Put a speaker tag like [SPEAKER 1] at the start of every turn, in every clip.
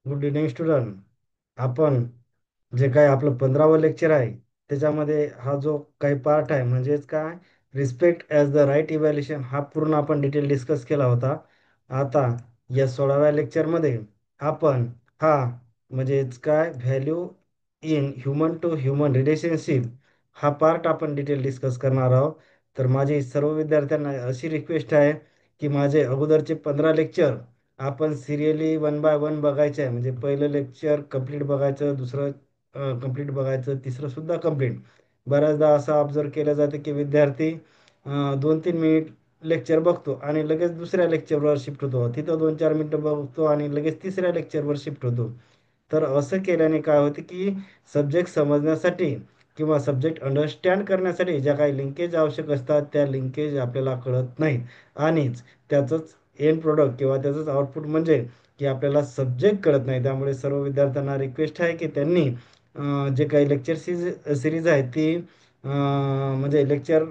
[SPEAKER 1] Good evening student. आपण जे काय आपलं 15वं लेक्चर आहे त्याच्यामध्ये हा जो काही पार्ट आहे म्हणजेच काय respect as the right evaluation हा पूर्ण आपण डिटेल डिस्कस केला होता. आता या 16व्या लेक्चरमध्ये आपण हा म्हणजेच काय value in human to human relationship हा पार्ट आपण डिटेल डिस्कस करणार आहोत. तर माझी सर्व विद्यार्थ्यांना अशी रिक्वेस्ट आहे की माझे अगोदरचे 15 लेक्चर आपण सिरियली वन बाय वन बघायचे आहे. म्हणजे पहिलं लेक्चर कंप्लीट बघायचं, दुसरं कंप्लीट बघायचं, तिसरं सुद्धा कंप्लीट. बऱ्याचदा असं ऑब्झर्व केलं जातं की विद्यार्थी 2-3 मिनिट लेक्चर बघतो आणि लगेच दुसऱ्या लेक्चरवर शिफ्ट होतो, तिथं 2-4 मिनिटं बघतो आणि लगेच तिसऱ्या लेक्चरवर शिफ्ट होतो. तर असं केल्याने काय होते की सब्जेक्ट समजण्यासाठी किंवा सब्जेक्ट अंडरस्टँड करण्यासाठी ज्या काही लिंकेज आवश्यक असतात त्या लिंकेज आपल्याला कळत नाहीत आणिच त्याचंच एंड प्रोडक्ट किंवा त्याचंच आउटपुट म्हणजे की आपल्याला सब्जेक्ट कळत नाही. त्यामुळे सर्व विद्यार्थ्यांना रिक्वेस्ट आहे की त्यांनी जे काही लेक्चर सिरीज आहे ती म्हणजे लेक्चर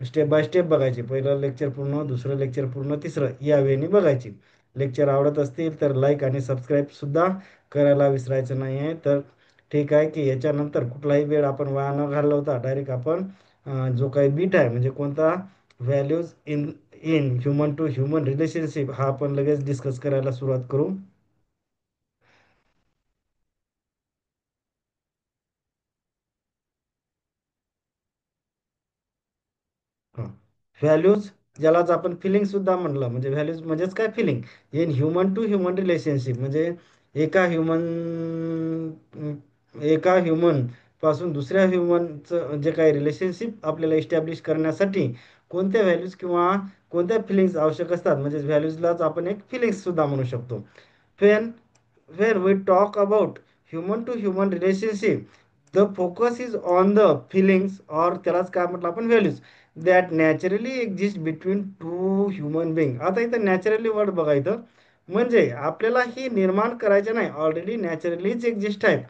[SPEAKER 1] स्टेप बाय स्टेप बघायची. पहिलं लेक्चर पूर्ण, दुसरं लेक्चर पूर्ण, तिसरं या वेळेने बघायची. लेक्चर आवडत असतील तर लाईक आणि सबस्क्राईबसुद्धा करायला विसरायचं नाही आहे. तर ठीक आहे की याच्यानंतर कुठलाही वेळ आपण वाया न घालवता डायरेक्ट आपण जो काही बीट आहे म्हणजे कोणता values in in human to human relationship हा आपण लगेच डिस्कस करायला सुरुवात करू. व्हॅल्यूज ज्यालाच आपण फिलिंग सुद्धा म्हणलं म्हणजे व्हॅल्यूज म्हणजेच काय feeling in human to human relationship म्हणजे एका ह्युमन एका ह्युमन पासून दुसऱ्या ह्युमनचं जे काही रिलेशनशिप आपल्याला इस्टॅब्लिश करण्यासाठी कोणत्या व्हॅल्यूज किंवा कोणत्या फिलिंग्स आवश्यक असतात. म्हणजे व्हॅल्यूजलाच आपण एक फिलिंग्स सुद्धा म्हणू शकतो. Wien when we talk about human to human relationship, the focus is on the feelings or त्यालाच काय म्हटलं आपण values that naturally exist between two human being. आता इथं नॅचरली वर्ड बघा इथं म्हणजे आपल्याला ही निर्माण करायचे नाही, ऑलरेडी नॅचरलीच एक्झिस्ट आहेत.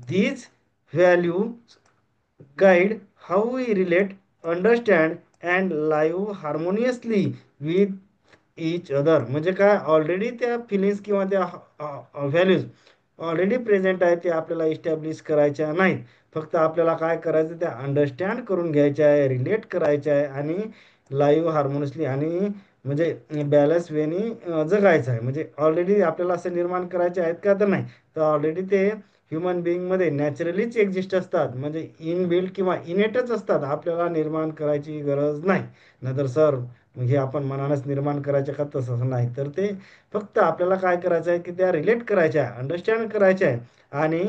[SPEAKER 1] these values guide how we relate, understand and live harmoniously with each other. म्हणजे काय ऑलरेडी त्या फिलिंग्स किंवा त्या व्हॅल्यूज ऑलरेडी प्रेझेंट आहे, ते आपल्याला इस्टॅब्लिश करायच्या नाहीत. फक्त आपल्याला काय करायचं त्या अंडरस्टँड करून घ्यायच्या आहे, रिलेट करायच्या आहे आणि लाईव्ह हार्मोनियसली आणि म्हणजे बॅलन्स वेनी जगायचं आहे. म्हणजे ऑलरेडी आपल्याला असं निर्माण करायचे आहेत का तर नाही, तर ऑलरेडी ते ह्युमन बिईंगमध्ये नॅचरलीच एक्झिस्ट असतात. म्हणजे इनबिल्ट किंवा इनेटच असतात, आपल्याला निर्माण करायची गरज नाही. नाहीतर सर हे आपण मनानच निर्माण करायचे का, तसं नाही. तर ते फक्त आपल्याला काय करायचं आहे की त्या रिलेट करायच्या आहे, अंडरस्टँड करायच्या आहे आणि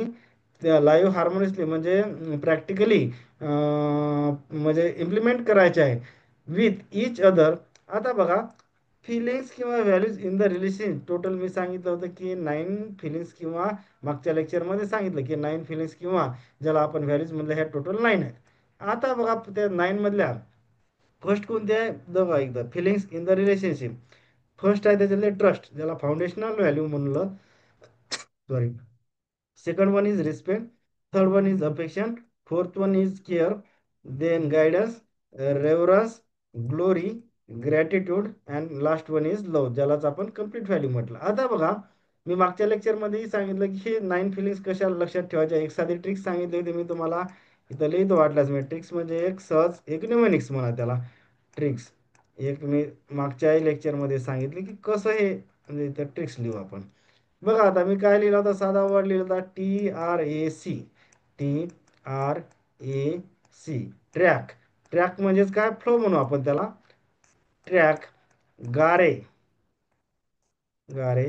[SPEAKER 1] त्या लाईव्ह हार्मोनियसली म्हणजे प्रॅक्टिकली म्हणजे इम्प्लिमेंट करायचे आहे विथ इच अदर. आता बघा फिलिंग्स किंवा values in the relation total मी सांगितलं होतं की 9 फिलिंग्स किंवा मागच्या लेक्चरमध्ये सांगितलं की 9 फिलिंग्स किंवा ज्याला आपण व्हॅल्यूज म्हणलं ह्या टोटल 9 आहेत. आता बघा त्या 9 मधल्या फर्स्ट कोणते आहे बघा एकदा feelings in the relationship. First आहे त्याच्यातले ट्रस्ट ज्याला फाउंडेशनल व्हॅल्यू म्हणलं, sorry. Second one is respect. Third one is affection. Fourth one is care. Then guidance, reverence, glory, gratitude and last one is love. ज्यालाच आपण complete value म्हटलं. आता बघा मी मागच्या लेक्चरमध्येही सांगितलं की हे 9 फिलिंग्स कशाला लक्षात ठेवायच्या. एक साधी ट्रिक्स सांगितली होती मी तुम्हाला, इथं लिहितो वाटल्यास मी. ट्रिक्स म्हणजे एक सहज एक न्यूमेनिक्स म्हणा त्याला, ट्रिक्स. एक मी मागच्याही लेक्चरमध्ये सांगितले की कसं हे म्हणजे इथं ट्रिक्स लिहू आपण. बघा आता मी काय लिहिला होता, साधा वर्ड लिहिला होता TRAC. TRAC track. ट्रॅक म्हणजेच काय फ्लो म्हणू आपण त्याला, ट्रॅक. गारे, गारे.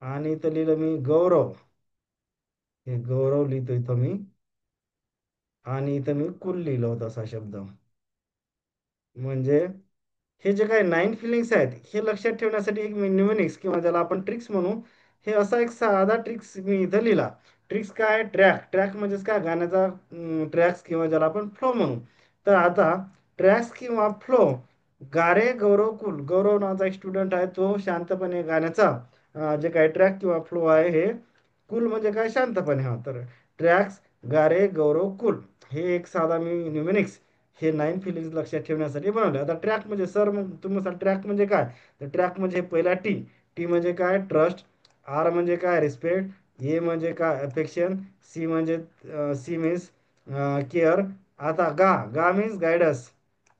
[SPEAKER 1] आणि इथं लिहिलं मी गौरव, हे गौरव लिहितो इथं मी. आणि इथं मी कुल लिहिलं होतं असा शब्द. म्हणजे हे जे काही 9 फिलिंग्स आहेत हे लक्षात ठेवण्यासाठी एक न्यूमेनिक्स किंवा ज्याला आपण ट्रिक्स म्हणू, हे असा एक साधा ट्रिक्स मी इथं लिहिला. ट्रिक्स काय, ट्रॅक. ट्रॅक म्हणजेच काय गाण्याचा ट्रॅक्स किंवा ज्याला आपण फ्लो म्हणू. तर आता ट्रॅक्स किंवा फ्लो, गारे गौरव कुल. गौरव नावाचा एक स्टुडंट आहे, तो शांतपणे गाण्याचा जे काही ट्रॅक किंवा फ्लो आहे हे, कुल म्हणजे काय शांतपणे. हा तर ट्रॅक्स, गारे गौरव कुल, हे एक साधा मी न्यूमेनिक्स हे 9 फिलिंग्स लक्षात ठेवण्यासाठी बनवले. आता ट्रॅक म्हणजे सर मग तुम्ही ट्रॅक म्हणजे काय, तर ट्रॅक म्हणजे पहिला टी. टी म्हणजे काय ट्रस्ट, आर म्हणजे काय रिस्पेक्ट, ए म्हणजे काय अफेक्शन, सी म्हणजे सी मीन्स केअर. आता गा गा मीन्स गायडन्स,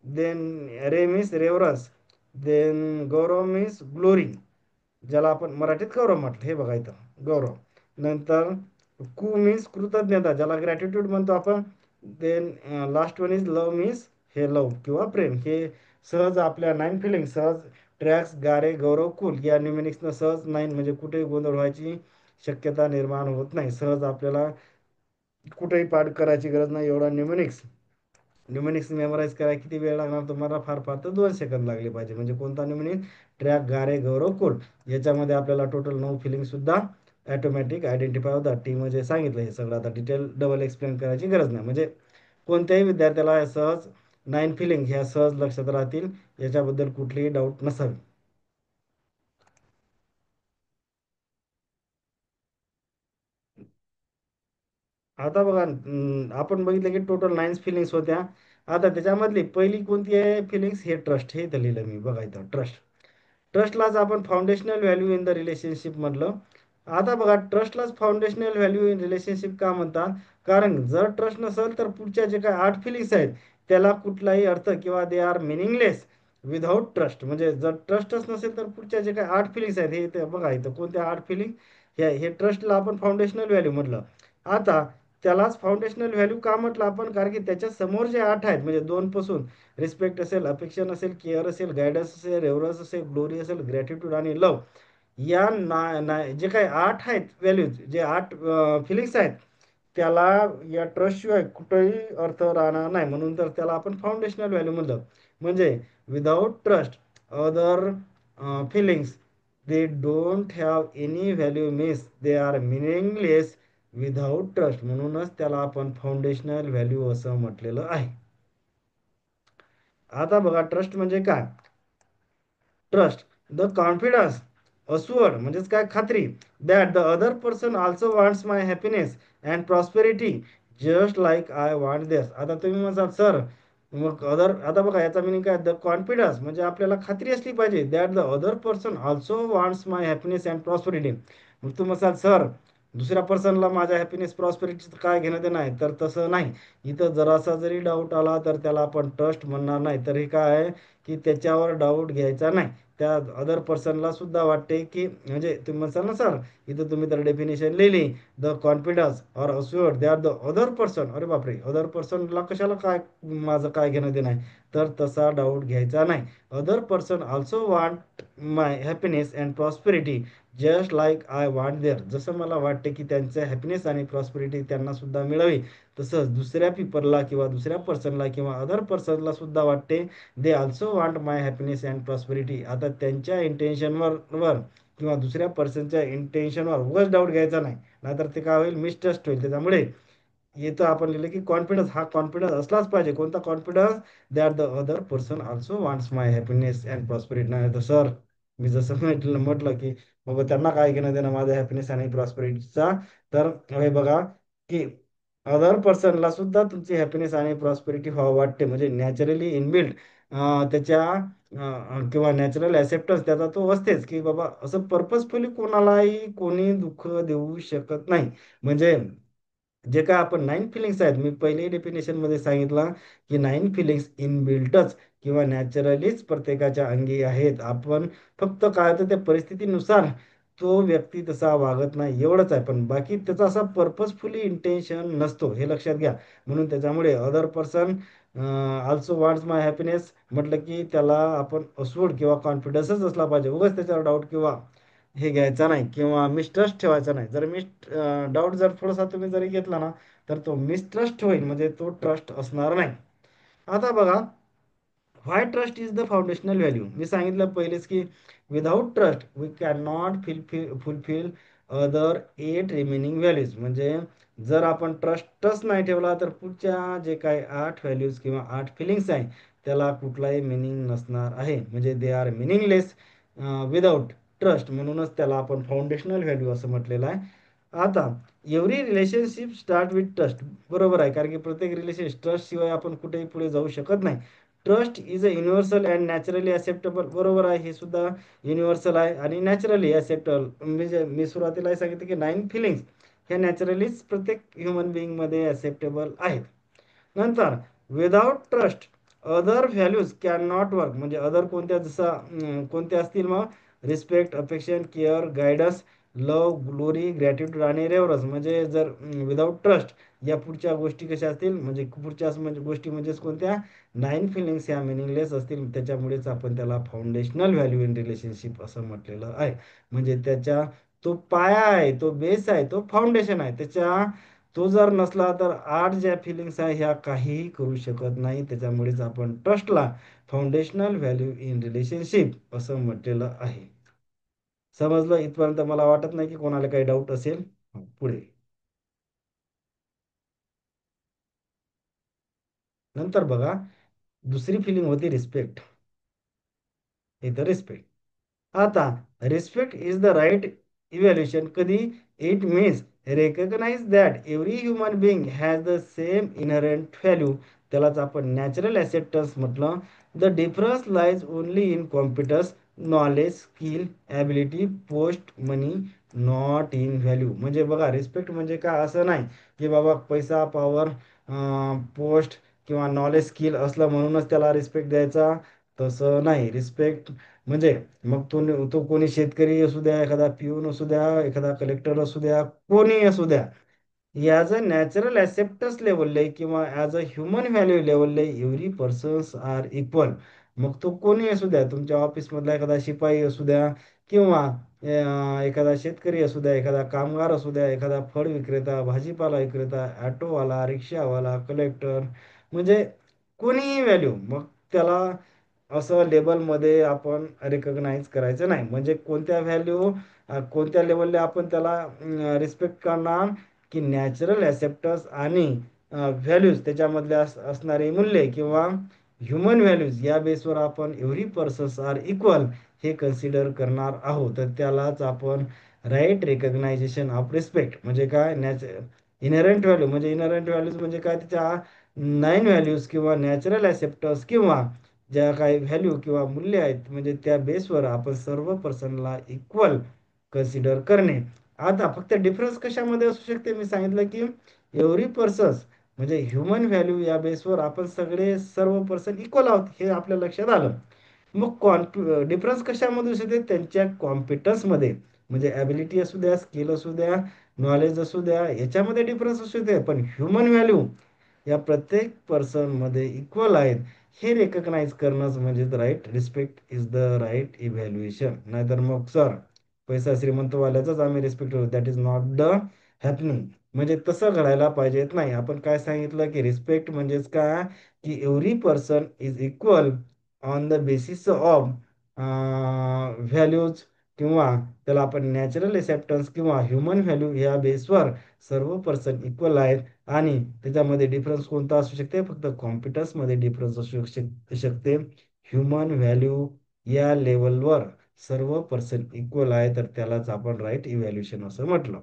[SPEAKER 1] देन रे मीन्स रेवरस, देन गौरव मीन्स ग्लोरी, ज्याला आपण मराठीत गौरव म्हटलं, हे बघा इथं गौरव. नंतर कू मीन्स कृतज्ञता, ज्याला ग्रॅटिट्यूड म्हणतो आपण. Then last one is love means हे लव किंवा प्रेम. हे सहज आपल्या नाईन फिलिंग सहज ट्रॅक्स गारे गौरव कुल या न्यूमेनिक्सनं सहज नाईन म्हणजे कुठेही गोंधळ व्हायची शक्यता निर्माण होत नाही. सहज आपल्याला कुठेही पाठ करायची गरज नाही. एवढा न्यूमेनिक्स न्यूमेनिक्स मेमोराईज करायला किती वेळ लागणार तुम्हाला? फार फार तर 2 सेकंद लागले पाहिजे. म्हणजे कोणता न्यूमेनिक? ट्रॅक गारे गौरव कुल. याच्यामध्ये आपल्याला टोटल 9 फिलिंग सुद्धा ॲटोमॅटिक आयडेंटिफाय होतात. टी म्हणजे सांगितलं हे सगळं, आता डिटेल डबल एक्सप्लेन करायची गरज नाही. म्हणजे कोणत्याही विद्यार्थ्याला सहज 9 फिलिंग ह्या सहज लक्षात राहतील, याच्याबद्दल कुठलीही डाऊट नसावी. आता बघा आपण बघितलं की टोटल 9 फिलिंग्स होत्या. आता त्याच्यामधली पहिली कोणती आहे फिलिंग्स? हे ट्रस्ट, हे इथं लिहिलं मी, बघा इथं ट्रस्ट. ट्रस्टलाच आपण foundational value in the relationship म्हटलं. आता बघा ट्रस्टलाच फाउंडेशनल व्हॅल्यू इन रिलेशनशिप का म्हणतात? कारण जर ट्रस्ट नसेल तर पुढच्या जे काही 8 फिलिंग्स आहेत त्याला कुठलाही अर्थ किंवा दे आर मिनिंगलेस विदाऊट ट्रस्ट. म्हणजे जर ट्रस्टच नसेल तर पुढच्या जे काही 8 फिलिंग्स आहेत, हे बघा इथं कोणत्या 8 फिलिंग, हे ट्रस्टला आपण फाउंडेशनल व्हॅल्यू म्हटलं. आता त्यालाच फाउंडेशनल व्हॅल्यू का म्हटलं आपण? कारण की त्याच्या समोर जे 8 आहेत, म्हणजे 2 पासून रिस्पेक्ट असेल, अफेक्शन असेल, केअर असेल, गायडन्स असेल, रेव्हरन्स असेल, ग्लोरी असेल, ग्रॅटिट्यूड आणि लव, या जे काही 8 आहेत व्हॅल्यूज, जे 8 फिलिंग्स आहेत, त्याला या ट्रस्टशिवाय कुठेही अर्थ राहणार नाही. म्हणून तर त्याला आपण फाउंडेशनल व्हॅल्यू म्हणलं. म्हणजे without trust other feelings they don't have any value means they are meaningless without trust. म्हणूनच त्याला आपण फाउंडेशनल व्हॅल्यू असं म्हटलेलं आहे. आता बघा ट्रस्ट म्हणजे काय? ट्रस्ट द कॉन्फिडन्स अस्वर्ड म्हणजेच काय? खात्री, that the other person also wants my happiness and prosperity just like I want this. आता तुम्ही म्हणसाल सर मग अदर, आता बघा याचा मिनिंग काय? द कॉन्फिडन्स म्हणजे आपल्याला खात्री असली पाहिजे, that the other person also wants my happiness and prosperity. मग तुम्ही म्हणसाल सर दुसऱ्या पर्सनला माझ्या हॅपीनेस प्रॉस्पेरिटीचं काय घेणं देणं आहे? तर तसं नाही. इथं जरासा जरी डाऊट आला तर त्याला आपण ट्रस्ट म्हणणार नाही. तर हे काय आहे की त्याच्यावर डाऊट घ्यायचा नाही. त्या अदर पर्सनला सुद्धा वाटते की, म्हणजे तुम्ही म्हणसाल ना सर इथं तुम्ही तर डेफिनेशन लिहिली, the confidence or assure they are the other person. अरे बापरे, अदर पर्सनला कशाला काय माझं काय घेणं देणं आहे? तर तसा डाऊट घ्यायचा नाही. Other person also want my happiness and prosperity just like I want their. जसं मला वाटते की त्यांचं हॅपीनेस आणि प्रॉस्पेरिटी त्यांना सुद्धा मिळावी, तसंच दुसऱ्या पीपलला किंवा दुसऱ्या पर्सनला किंवा अदर पर्सनला सुद्धा वाटते they also want my happiness and prosperity. आता त्यांच्या इंटेन्शनवर किंवा दुसऱ्या पर्सनच्या इंटेन्शनवर उगाच डाऊट घ्यायचा नाही, नाहीतर ते काय होईल? मिसट्रस्ट होईल. त्याच्यामुळे इथं आपण लिहिलं की कॉन्फिडन्स, हा कॉन्फिडन्स असलाच पाहिजे. कोणता confidence? That the other person also wants my happiness and prosperity. नाही तर सर मी जसं म्हटलं की बाबा त्यांना काय घेणं देणं माझ्या हॅपीनेस आणि प्रॉस्पेरिटीचा. तर हे बघा की अदर पर्सनला सुद्धा तुमची हॅपीनेस आणि प्रॉस्पेरिटी व्हावं वाटते. म्हणजे नॅचरली इनबिल्ट त्याच्या किंवा नॅचरल ॲक्सेप्टन्स त्याचा तो असतेच की बाबा असं पर्पजफुली कोणालाही कोणी दुःख देऊ शकत नाही. म्हणजे जे काय आपण 9 फिलिंग्स आहेत, मी पहिलेही डेफिनेशनमध्ये सांगितलं की 9 फिलिंग्स इनबिल्टच किंवा नॅचरलीच प्रत्येकाच्या अंगी आहेत. आपण फक्त काय होतं त्या परिस्थितीनुसार तो व्यक्ती तसा वागत नाही एवढंच आहे. पण बाकी त्याचा असा पर्पजफुली इंटेन्शन नसतो, हे लक्षात घ्या. म्हणून त्याच्यामुळे other person also wants my happiness म्हटलं की त्याला आपण अस्वड किंवा कॉन्फिडन्सच असला पाहिजे. उगाच त्याच्यावर डाऊट किंवा हे घ्यायचा नाही किंवा मिसट्रस्ट ठेवायचा नाही. जर डाऊट जर थोडासा तुम्ही जरी घेतला ना तर तो मिसट्रस्ट होईल, म्हणजे तो ट्रस्ट असणार नाही. आता बघा why trust is the foundational value. मी सांगितलं पहिलेच की without trust we can not fulfil other 8 remaining values. म्हणजे जर आपण ट्रस्टच नाही ठेवला तर पुढच्या जे काही 8 व्हॅल्यूज किंवा 8 फिलिंग्स आहे त्याला कुठलाही मिनिंग नसणार आहे. म्हणजे दे आर मिनिंगलेस विदाऊट ट्रस्ट. म्हणूनच त्याला आपण फाउंडेशनल व्हॅल्यू असं म्हटलेलं आहे. आता every relationship start with trust. बरोबर आहे, कारण की प्रत्येक रिलेशनशिप ट्रस्ट शिवाय आपण कुठेही पुढे जाऊ शकत नाही. Trust is a universal and naturally acceptable. बरोबर आहे, हे सुद्धा युनिव्हर्सल आहे आणि नॅचरली ॲक्सेप्टेबल. म्हणजे मी सुरुवातीला सांगितलं की 9 फिलिंग्स ह्या नॅचरलीच प्रत्येक ह्युमन बिईंगमध्ये ॲक्सेप्टेबल आहेत. नंतर without trust other values can not work. म्हणजे अदर कोणत्या, जसं कोणत्या असतील मग, रिस्पेक्ट, अफेक्शन, केअर, गायडन्स, लव, ग्लोरी, ग्रॅटिट्यूड आणि रेव्हरन्स. म्हणजे जर विदाउट ट्रस्ट या पुढच्या गोष्टी कशा असतील, म्हणजे पुढच्या म्हणजे गोष्टी म्हणजेच कोणत्या, 9 फिलिंग्स ह्या मिनिंगलेस असतील. त्याच्यामुळेच आपण त्याला फाउंडेशनल व्हॅल्यू इन रिलेशनशिप असं म्हटलेलं आहे. म्हणजे त्याच्या तो पाया आहे, तो बेस आहे, तो फाउंडेशन आहे. तो जर नसला तर आठ ज्या फिलिंग्स आहे ह्या काहीही करू शकत नाही. त्याच्यामुळेच आपण ट्रस्टला फाउंडेशनल व्हॅल्यू इन रिलेशनशिप असं म्हटलेलं आहे. समजलं इथपर्यंत? मला वाटत नाही की कोणाला काही डाऊट असेल. पुढे नंतर बघा, दुसरी फिलिंग होती रिस्पेक्ट. इथं रिस्पेक्ट. आता respect is the right evaluation. कधी? It means recognise that every human being has the same inherent value. त्यालाच आपण नॅचरल ॲक्सेप्टन्स म्हटलं. The difference lies only in competence, knowledge, skill, ability, post, money, not in value. म्हणजे बघा, respect म्हणजे काय असं नाही की बाबा पैसा, पॉवर, पोस्ट किंवा नॉलेज, स्किल असलं म्हणूनच त्याला रिस्पेक्ट द्यायचा. तसं नाही. रिस्पेक्ट म्हणजे मग तो कोणी शेतकरी असू द्या, एखादा पिऊन असू द्या, एखादा कलेक्टर असू द्या, कोणी असू द्या, ॲज अ नॅचरल ॲक्सेप्टन्स लेवलले किंवा ॲज अ ह्युमन व्हॅल्यू लेवलले एव्हरी पर्सन्स आर इक्वल. मग तो कोणी असू द्या, तुमच्या ऑफिसमधला एखादा शिपाई असू द्या किंवा एखादा शेतकरी असू द्या, एखादा कामगार असू द्या, एखादा फळ विक्रेता, भाजीपाला विक्रेता, ॲटोवाला, रिक्षावाला, कलेक्टर, म्हणजे कोणीही व्हॅल्यू, मग त्याला असं लेबलमध्ये आपण रेकग्नाइज करायचं नाही. म्हणजे कोणत्या व्हॅल्यू, कोणत्या लेवलला आपण त्याला रिस्पेक्ट करणार, की नॅचरल ॲक्सेप्टन्स आणि व्हॅल्यूज त्याच्यामधले असणारे मूल्य किंवा ह्युमन व्हॅल्यूज या बेसवर आपण एव्हरी पर्सन्स आर इक्वल हे कन्सिडर करणार आहोत. तर त्यालाच आपण राईट रेकग्नायझेशन ऑफ रिस्पेक्ट. म्हणजे काय, इनहेरंट व्हॅल्यू. म्हणजे इनहेरंट व्हॅल्यूज म्हणजे काय, त्याच्या 9 व्हॅल्यूज किंवा नॅचरल ॲक्सेप्टन्स किंवा ज्या काही व्हॅल्यू किंवा मूल्य आहेत, म्हणजे त्या बेसवर आपण सर्व पर्सनला इक्वल कन्सिडर करणे. आता फक्त डिफरन्स कशामध्ये असू शकते, मी सांगितलं की एव्हरी पर्सन्स म्हणजे ह्युमन व्हॅल्यू या बेसवर आपण सगळे सर्व पर्सन इक्वल आहोत हे आपल्या लक्षात आलं. मग डिफरन्स कशामध्ये असू दे, त्यांच्या कॉम्पिटन्समध्ये. म्हणजे ॲबिलिटी असू द्या, स्किल असू द्या, नॉलेज असू द्या, याच्यामध्ये डिफरन्स असू दे, पण ह्युमन व्हॅल्यू या प्रत्येक पर्सनमध्ये इक्वल आहेत हे रेकग्नाइज करणंच म्हणजे right respect is the right evaluation. नाहीतर मग सर, पैसा श्रीमंतवाल्याचाच आम्ही रिस्पेक्ट करू, that is not the happening. म्हणजे तसं घडायला पाहिजेत नाही. आपण काय सांगितलं की रिस्पेक्ट म्हणजेच काय, की every person is equal on the basis of values किंवा त्याला आपण नॅचरल एक्सेप्टन्स किंवा ह्युमन व्हॅल्यू या बेसवर सर्व पर्सन इक्वल आहेत. आणि त्याच्यामध्ये डिफरन्स कोणता असू शकते, फक्त कॉम्पिटन्समध्ये डिफरन्स असू शकते. ह्युमन व्हॅल्यू या लेवलवर सर्व पर्सन इक्वल आहे, तर त्यालाच आपण राईट इव्हॅल्युएशन असं म्हटलं.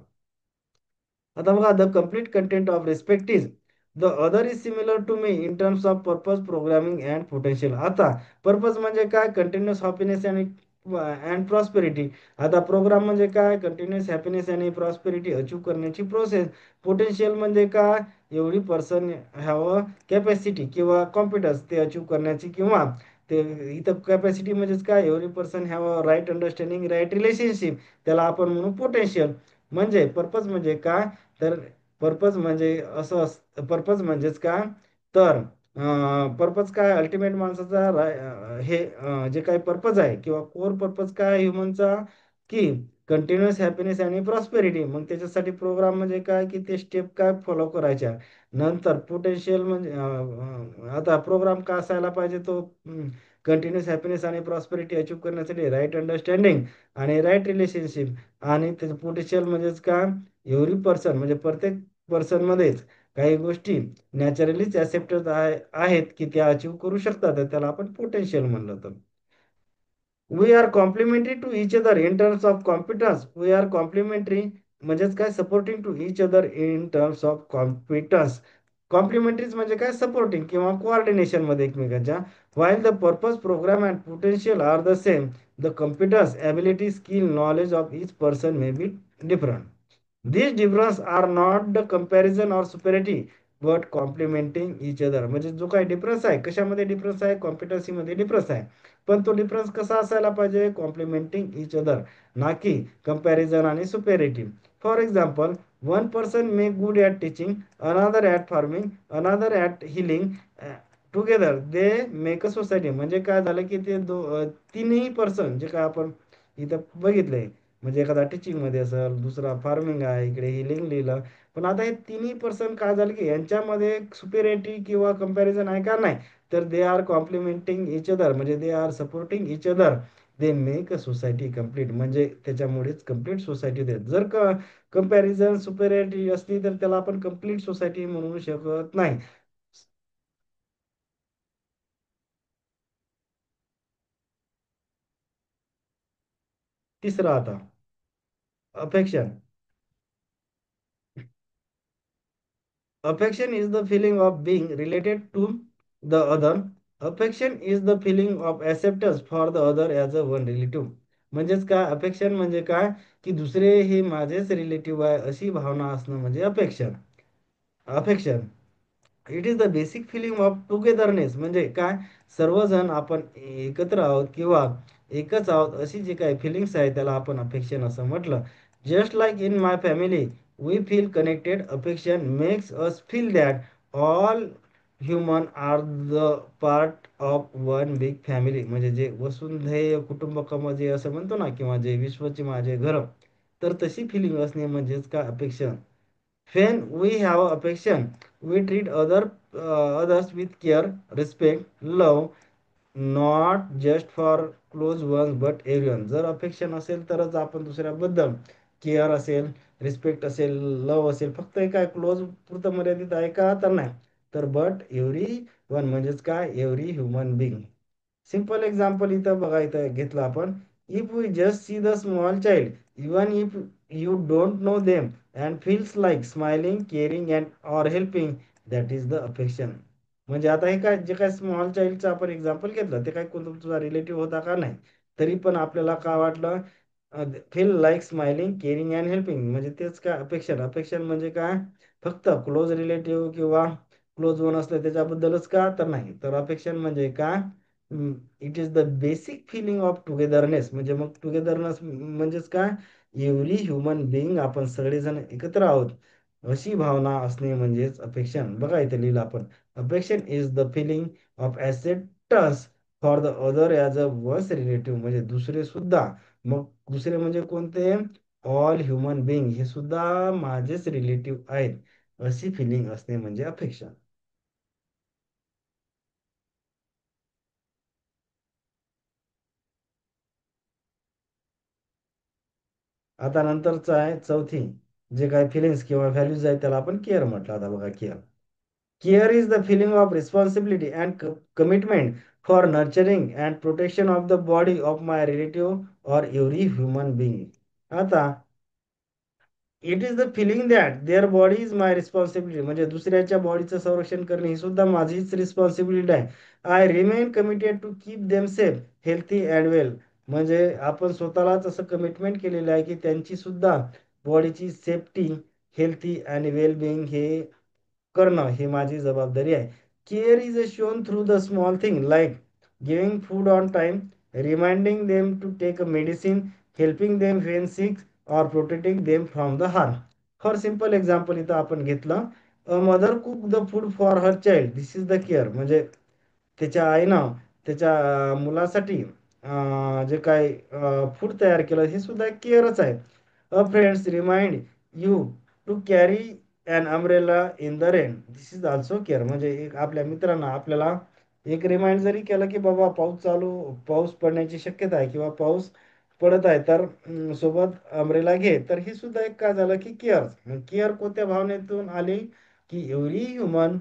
[SPEAKER 1] आता बघा, the complete content of respect is the other is similar to me in terms of purpose, programming and potential. आता पर्पज म्हणजे काय, कंटिन्युअस हॅपीनेस आणि अँड प्रॉस्पेरिटी. आता प्रोग्राम म्हणजे काय, कंटिन्युअस हॅपीनेस आणि प्रॉस्पेरिटी अचीव करण्याची प्रोसेस. पोटेन्शियल म्हणजे काय, एवढी पर्सन हॅव कॅपॅसिटी किंवा कॉम्पिटन्स ते अचीव करण्याची, किंवा ते इथं कॅपॅसिटी म्हणजेच काय, every person have right understanding, right relationship, त्याला आपण म्हणू पोटेन्शियल. म्हणजे पर्पज म्हणजे काय, तर पर्पज म्हणजे पर्पज म्हणजेच काय, तर पर्पज काय, अल्टिमेट माणसाचा जे काही पर्पज आहे किंवा कोर पर्पज काय ह्युमनचा, की कंटिन्युअस हॅपीनेस आणि प्रॉस्पेरिटी. मग त्याच्यासाठी प्रोग्राम म्हणजे काय, की ते स्टेप काय फॉलो करायच्या. नंतर पोटेन्शियल म्हणजे आता प्रोग्राम का असायला पाहिजे, तो कंटिन्युअस हॅपीनेस आणि प्रॉस्पेरिटी अचीव्ह करण्यासाठी राईट अंडरस्टँडिंग आणि राईट रिलेशनशिप. आणि त्याचं पोटेन्शियल म्हणजेच काय, एव्हरी पर्सन म्हणजे प्रत्येक पर्सनमध्येच काही गोष्टी नॅचरलीच ॲक्सेप्टेड आहेत की त्या अचीव्ह करू शकतात, तर त्याला आपण पोटेन्शियल म्हणलं. तर we are complementary to each other in terms of competence. We are complementary म्हणजेच काय, supporting to each other in terms of competence. कॉम्प्लिमेंटरीज म्हणजे काय, सपोर्टिंग किंवा कोऑर्डिनेशन मध्ये एकमेकांच्या. while the purpose, program and potential are the same, the competence, ability, skill, knowledge of each person may be different. These difference are not the comparison or superiority but complementing each other. म्हणजे जो काही difference आहे, कशामध्ये difference आहे, competency मध्ये difference आहे. पण तो डिफरन्स कसा असायला पाहिजे, कॉम्प्लिमेंटिंग इच अदर, ना की कंपॅरिझन आणि superiority. For example, one person may good at teaching, अनादर ॲट फार्मिंग, अनादर at healing. Together they make a society. म्हणजे काय झालं की ते तिन्ही पर्सन जे काय आपण इथं बघितलंय, म्हणजे एखादा टीचिंग मध्ये असेल, दुसरा फार्मिंग आहे, इकडे हिलिंग लिहिलं. पण आता हे तिन्ही पर्सन काय झालं की यांच्यामध्ये सुपेरिटी किंवा कंपॅरिझन आहे का, नाही. तर दे आर कॉम्प्लिमेंटिंग इच अदर, म्हणजे they are supporting each other. They make a society complete. म्हणजे त्याच्यामुळेच कम्प्लीट सोसायटी देत. जर का कंपॅरिझन सुपेरिटी असली तर त्याला आपण कम्प्लीट सोसायटी म्हणू शकत नाही. तिसरा आता, affection. Affection is the feeling of being related to the other. Affection is the feeling of acceptance for the other as a one relative. म्हणजेच काय अफेक्शन म्हणजे काय, की दुसरे हे माझेच रिलेटिव्ह आहे अशी भावना असणं म्हणजे affection. Affection, it is the basic feeling of togetherness. म्हणजे काय, सर्वजण आपण एकत्र आहोत किंवा एकच आहोत अशी जी काही फिलिंग्स आहे त्याला आपण अफेक्शन असं म्हटलं. Just like in my family we feel connected, affection makes us feel that all human are the part of one big family. म्हणजे जे वसुंधैय कुटुंबकम जे असं म्हणतो ना, किंवा जे विश्वचे माझे घर, तर तशी फिलिंग असणे म्हणजेच काय, अपेक्षा. When we have affection, we treat others with care, respect, love, not just for close ones but everyone. जर अफेक्शन असेल तरच आपण दुसऱ्याबद्दल केअर असेल, रिस्पेक्ट असेल, लव असेल, फक्त हे काय क्लोज पुरतं मर्यादित आहे का, तर नाही. तर बट एव्हरी वन म्हणजेच काय, every human being. Simple example इथं बघा, इथं घेतलं आपण. If we just see the small child, even if you don't know them, and feels like smiling, caring and or helping, that is the affection. म्हणजे आता हे काय, जे काय स्मॉल चाइल्डचं आपण एक्झाम्पल घेतलं, ते काय कोण तुमचा रिलेटिव्ह होता का, नाही. तरी पण आपल्याला काय वाटलं, feel like smiling, caring and helping, म्हणजे तेच काय अफेक्शन. अफेक्शन म्हणजे काय, फक्त क्लोज रिलेटिव्ह किंवा क्लोज वन असलं त्याच्याबद्दलच का, तर नाही. तर अफेक्शन म्हणजे काय, it is the basic feeling of togetherness. म्हणजे मग टुगेदरनेस म्हणजेच काय, एव्हरी ह्युमन बिईंग, आपण सगळेजण एकत्र आहोत अशी भावना असणे म्हणजेच अफेक्शन. बघा इथे लिहिलं आपण, affection is the feeling of acceptance for the other as a worse relative. म्हणजे दुसरे सुद्धा, मग दुसरे म्हणजे कोणते, ऑल ह्युमन बिईंग, हे सुद्धा माझेच रिलेटिव्ह आहेत अशी फिलिंग असणे म्हणजे अफेक्शन. आता नंतरचं आहे चौथी, जे काही फिलिंग्स किंवा व्हॅल्यूज आहेत त्याला आपण केअर म्हटलं. आता बघा, care. Care is the feeling of responsibility and commitment for nurturing and protection of the body of my relative or every human being. आता it is the feeling that their body is my responsibility. म्हणजे दुसऱ्याच्या बॉडीचं संरक्षण करणे ही सुद्धा माझीच responsibility आहे. I remain committed to keep them safe, healthy and well. म्हणजे आपण स्वतःलाच असं कमिटमेंट केलेलं आहे की त्यांची सुद्धा बॉडीची सेफ्टी, हेल्थी आणि वेलबिंग हे करणं हे माझी जबाबदारी आहे. Care is a shown through the small thing like giving food on time, reminding them to take a medicine, helping them when sick, or protecting them from the harm. For simple example इथं आपण घेतलं, a mother cook the food for her child, this is the care. म्हणजे त्याच्या आईनं त्याच्या मुलासाठी जे काय फूड तयार केलं हे सुद्धा एक केअरच आहे. A friends remind you to carry an umbrella in the rain, this is also care. म्हणजे एक आपल्या मित्रांना आपल्याला एक रिमाइंड जरी केलं की बाबा पाऊस पडण्याची शक्यता आहे किंवा पाऊस पडत आहे, तर सोबत अम्ब्रेला घे. तर हे सुद्धा एक काय झालं की केअर. मग केअर कोणत्या भावनेतून आली, की एव्हरी ह्युमन,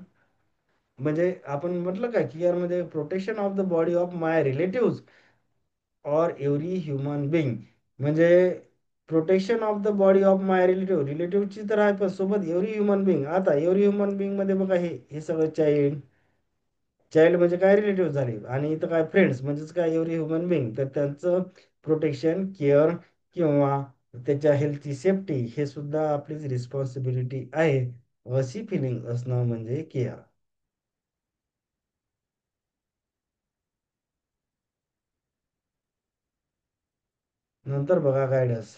[SPEAKER 1] म्हणजे आपण म्हटलं का, केअर म्हणजे protection of the body of my relative or every human being. म्हणजे protection of the body of my relative, रिलेटिव्हची तर आहे पण सोबत एव्हरी ह्युमन बिंग. आता एव्हरी ह्युमन बिंग मध्ये बघा हे सगळं चाइल्ड, चाइल्ड म्हणजे काय रिलेटिव्ह झाले, आणि इथं काय फ्रेंड्स म्हणजेच काय एव्हरी ह्युमन बिंग, तर त्यांचं प्रोटेक्शन, केअर किंवा त्याच्या हेल्थची सेफ्टी हे सुद्धा आपलीच रिस्पॉन्सिबिलिटी आहे. अशी फिलिंग असणं म्हणजे केअर. नंतर बघा गायडन्स.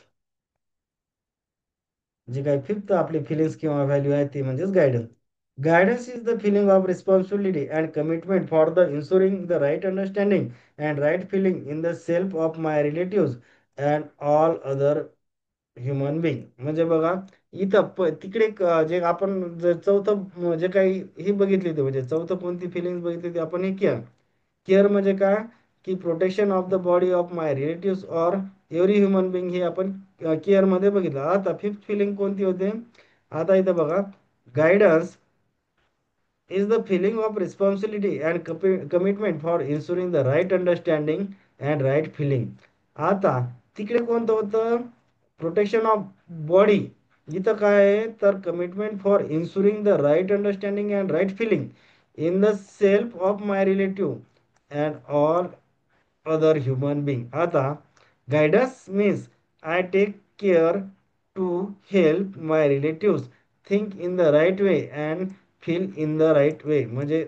[SPEAKER 1] जी काही फिफ्थ आपली फिलिंग्स किंवा व्हॅल्यू आहे ती म्हणजेच guidance. Guidance is the feeling of responsibility and commitment for the ensuring the right understanding and right feeling in the self of my relatives and all other human being. म्हणजे बघा इथं तिकडे जे आपण चौथं जे काही ही बघितली होती, म्हणजे चौथं कोणती फिलिंग बघितली होती आपण, हे केअर. केअर म्हणजे काय, की protection of the body of my relatives or every human Bing, हे आपण केअर मध्ये बघितलं. आता फिफ्थ फिलिंग कोणती होते, आता इथं बघा, guidance is the feeling of responsibility and commitment for ensuring the right understanding and right feeling. आता तिकडे कोणतं होतं, प्रोटेक्शन ऑफ बॉडी. इथं काय आहे तर commitment for ensuring the right understanding and right feeling in the self of my relative and all other human being. आता guidance means I take care to help my relatives think in the right way and feel in the right way. म्हणजे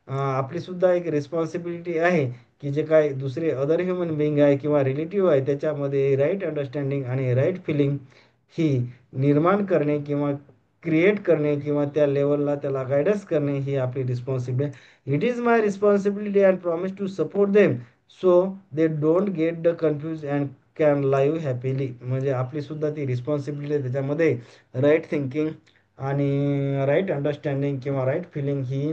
[SPEAKER 1] आपली सुद्धा एक responsibility आहे की जे काय दुसरे अदर ह्युमन बिंग आहे किंवा रिलेटिव्ह आहे त्याच्यामध्ये राईट अंडरस्टँडिंग आणि राईट फिलिंग ही निर्माण करणे किंवा क्रिएट करणे किंवा त्या लेवलला त्याला गायडन्स करणे ही आपली responsibility. It is my responsibility and promise to support them so they don't get the confuse and can live happily. म्हणजे आपली सुद्धा ती रिस्पॉन्सिबिलिटी आहे त्याच्यामध्ये राईट थिंकिंग आणि राईट अंडरस्टँडिंग किंवा राईट फिलिंग ही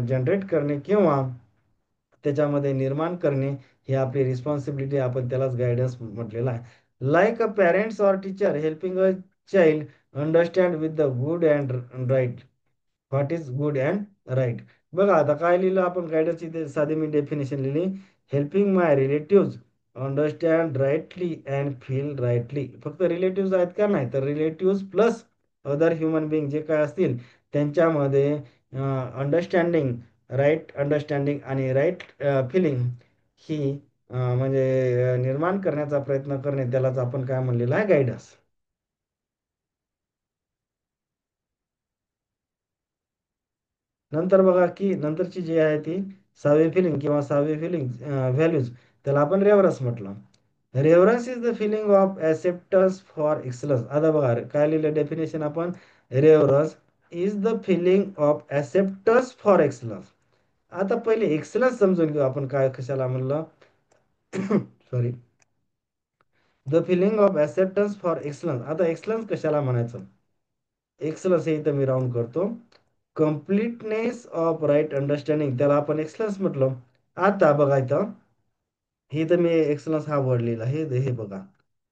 [SPEAKER 1] जनरेट करणे किंवा त्याच्यामध्ये निर्माण करणे ही आपली रिस्पॉन्सिबिलिटी. आपण त्यालाच गायडन्स म्हटलेला आहे. Like a parents or teacher helping a child understand with the good and right, what is good and right. बघा आता काय लिहिलं आपण गायडन्स, इथे साधी मी डेफिनेशन लिहिली, helping my relatives understand rightly and feel rightly. फक्त रिलेटिव्ज आहेत का, नाही तर relatives plus other human being जे काय असतील त्यांच्यामध्ये अंडरस्टँडिंग, राईट अंडरस्टँडिंग आणि राईट फिलिंग ही म्हणजे निर्माण करण्याचा प्रयत्न करणे, त्यालाच आपण काय म्हणलेलं आहे, गायडन्स. नंतर बघा की नंतरची जी आहे ती सहावी फिलिंग किंवा सहावी फिलिंग व्हॅल्यूज, त्याला आपण रेव्हरन्स म्हटलं. Reverence is the feeling of acceptance for excellence. आता बघा काय लिहिलं डेफिनेशन आपण, reverence is the feeling of acceptance for excellence. आता पहिले एक्सलन्स समजून घेऊ आपण काय कशाला म्हणलं. Sorry, the feeling of acceptance for excellence. आता एक्सलन्स कशाला म्हणायचं, एक्सलन्स हे इथं मी राऊंड करतो, कम्प्लीटनेस ऑफ राईट अंडरस्टँडिंग, त्याला आपण एक्सलन्स म्हटलं. आता बघा इथं, हे तर मी एक्सलन्स हा वर्ड लिहिला, हे बघा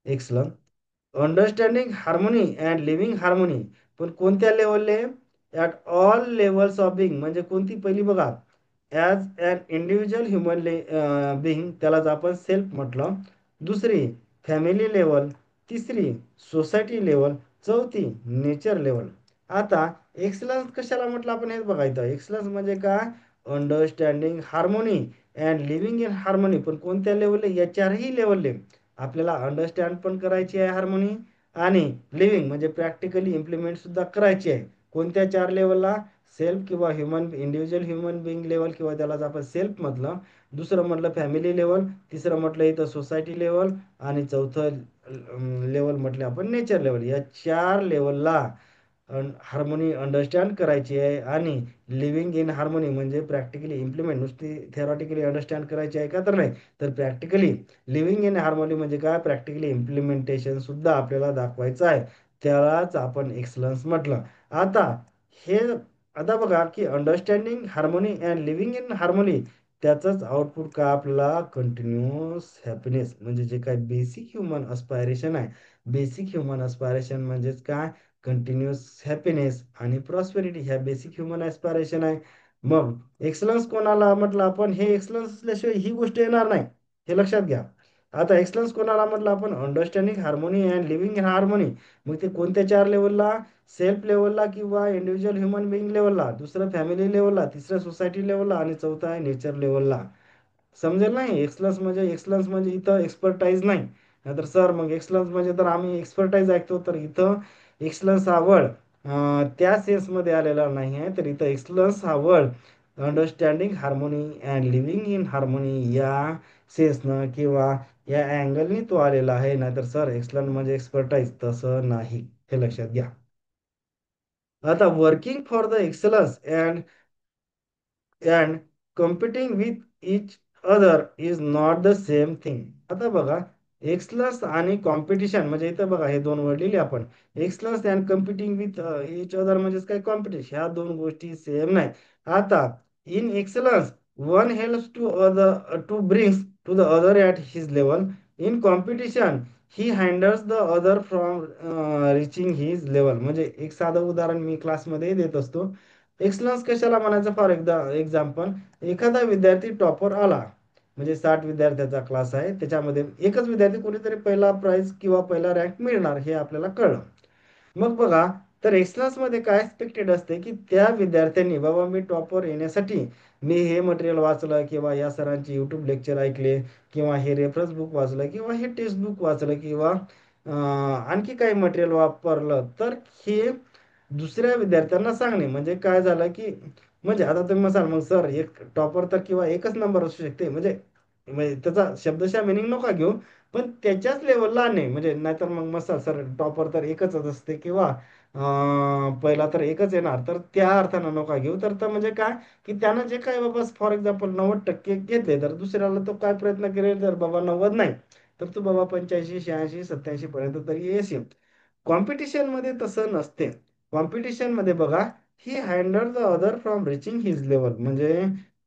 [SPEAKER 1] excellence, understanding harmony and living harmony. पण कोणत्या लेवलले, at all levels of being. म्हणजे कोणती, पहिली बघा, as an individual human being, त्यालाच आपण सेल्फ म्हटलं. दुसरी फॅमिली लेवल, तिसरी सोसायटी लेवल, चौथी नेचर लेवल. आता एक्सलन्स कशाला म्हटलं आपण, हेच बघायचं. एक्सलन्स म्हणजे काय, understanding harmony and living in harmony. पण कोणत्या लेवलले, या चारही लेवलले आपल्याला अंडरस्टँड पण करायची आहे हार्मोनी, आणि लिव्हिंग म्हणजे प्रॅक्टिकली इम्प्लिमेंट सुद्धा करायची आहे. कोणत्या चार लेवलला, सेल्फ किंवा human individual human Bing level किंवा त्यालाच आपण सेल्फ म्हटलं, दुसरं म्हटलं फॅमिली लेवल, तिसरं म्हटलं इथं सोसायटी लेवल, आणि चौथं लेवल म्हटलं आपण नेचर लेवल. या चार लेवलला हार्मोनी अंडरस्टँड करायची आहे, आणि लिव्हिंग इन हार्मोनी म्हणजे प्रॅक्टिकली इम्प्लिमेंट, नुसती थेरॉटिकली अंडरस्टँड करायची आहे का, तर नाही, तर प्रॅक्टिकली लिव्हिंग इन हार्मोनी म्हणजे काय, प्रॅक्टिकली इम्प्लिमेंटेशन सुद्धा आपल्याला दाखवायचं आहे. त्यालाच आपण एक्सलन्स म्हटलं. आता हे, आता बघा की understanding harmony and living in harmony, त्याचंच आउटपुट काय आपला, कंटिन्युअस हॅपीनेस. म्हणजे जे काय बेसिक ह्युमन अस्पायरेशन आहे, बेसिक ह्युमन अस्पायरेशन म्हणजेच काय, कंटिन्युअस हॅपीनेस आणि प्रॉस्पेरिटी, ह्या बेसिक ह्युमन ॲस्पायरेशन आहे. मग एक्सलन्स कोणाला म्हटलं आपण, हे एक्सलन्स असल्याशिवाय ही गोष्ट येणार नाही, हे लक्षात घ्या. आता एक्सलन्स कोणाला म्हटलं आपण? Understanding harmony and living in harmony. मग ते कोणत्या चार लेवलला? सेल्फ लेवलला किंवा इंडिव्हिज्युअल ह्युमन बिईंग लेवलला, दुसरं फॅमिली लेवलला, तिसरं सोसायटी लेवलला आणि चौथं आहे नेचर लेवलला. समजेल नाही? एक्सलन्स म्हणजे इथं एक्सपर्टाईज नाही. नाहीतर सर मग एक्सलन्स म्हणजे तर आम्ही एक्सपर्टाईज ऐकतो, तर इथं एक्सलन्स हा वर्ड त्या सेन्समध्ये आलेला नाही आहे. तर इथं एक्सलन्स हा word understanding harmony and living in harmony या सेन्सनं किंवा या अँगलनी तो आलेला आहे. नाहीतर सर एक्सलन्स म्हणजे एक्सपर्टाईज तसं नाही, हे लक्षात घ्या. आता working for the excellence and competing with each other is not the same thing. आता बघा, एक्सलन्स आणि कॉम्पिटिशन म्हणजे इथं बघा हे दोन वर्ड लिहिले आपण. Excellence and competing with each other म्हणजेच काय? कॉम्पिटिशन. ह्या दोन गोष्टी सेम नाही. आता in excellence one helps to other to brings to the other at his level. In competition he handles the other from reaching his level. म्हणजे एक साधं उदाहरण मी क्लासमध्ये देत असतो. एक्सलन्स कशाला म्हणायचं? फॉर एक्झाम्पल, एखादा विद्यार्थी टॉपर आला, म्हणजे 60 विद्यार्थ्याचा क्लास आहे, त्याच्यामध्ये एकच विद्यार्थी कोणीतरी पहिला प्राइज किंवा पहिला रँक मिळणार हे आपल्याला कळलं. मग बघा, तर एक्सलन्समध्ये काय एक्सपेक्टेड असते की त्या विद्यार्थ्यांनी, बाबा मी टॉपवर येण्यासाठी मी हे मटेरियल वाचलं किंवा या सरांचे यूट्यूब लेक्चर ऐकले किंवा हे रेफरन्स बुक वाचलं किंवा हे टेक्स्ट बुक वाचलं किंवा आणखी काही मटेरियल वापरलं, तर हे दुसऱ्या विद्यार्थ्यांना सांगणे. म्हणजे काय झालं की, म्हणजे आता तुम्ही म्हणाल मग सर एक टॉपर तर किंवा एकच नंबर असू शकते, म्हणजे म्हणजे त्याचा शब्दशः मिनिंग नका घेऊ, पण त्याच्याच लेवलला नाही. म्हणजे नाहीतर मग मसाल सर टॉपर तर एकच असते किंवा पहिला तर एकच येणार, तर त्या अर्थानं नका घेऊ. तर म्हणजे काय की त्यानं जे काय बाबा फॉर एक्झाम्पल 90% घेतले, तर दुसऱ्याला तो काय प्रयत्न करेल, तर बाबा 90 नाही, तर तू बाबा 85 86 87 पर्यंत तरी येशील. कॉम्पिटिशनमध्ये तसं नसते. कॉम्पिटिशनमध्ये बघा, he handle the other from reaching his level. म्हणजे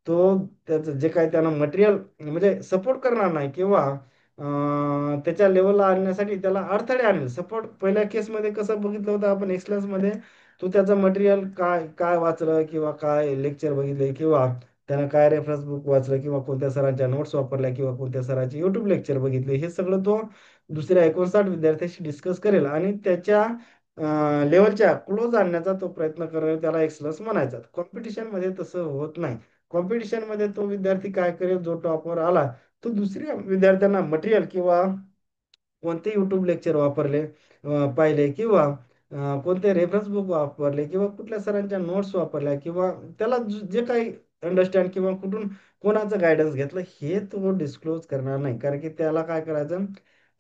[SPEAKER 1] तो त्याचं जे काही त्यानं मटेरियल म्हणजे सपोर्ट करणार नाही किंवा त्याच्या लेवलला आणण्यासाठी त्याला अडथळे आणेल. सपोर्ट पहिल्या केसमध्ये कसं बघितलं होतं आपण एक्सलन्समध्ये, तो त्याचं मटेरियल काय काय वाचलं किंवा काय लेक्चर बघितले किंवा त्यानं काय रेफरन्स बुक वाचलं किंवा कोणत्या सरांच्या नोट्स वापरल्या किंवा कोणत्या सरांचे यूट्यूब लेक्चर बघितले, हे सगळं तो दुसऱ्या 59 विद्यार्थ्यांशी डिस्कस करेल आणि त्याच्या लेवलच्या क्लोज आणण्याचा तो प्रयत्न करेल. त्याला एक्सलन्स म्हणायचा. कॉम्पिटिशनमध्ये तसं होत नाही. कॉम्पिटिशनमध्ये तो विद्यार्थी काय करेल, जो टॉपवर आला, तो दुसऱ्या विद्यार्थ्यांना मटेरियल किंवा कोणते यूट्यूब लेक्चर वापरले पाहिले किंवा कोणते रेफरन्स बुक वापरले किंवा कुठल्या सरांच्या नोट्स वापरल्या किंवा त्याला जे काही अंडरस्टँड किंवा कुठून कोणाचं गायडन्स घेतलं, हे तो डिस्क्लोज करणार नाही. कारण की त्याला काय करायचं?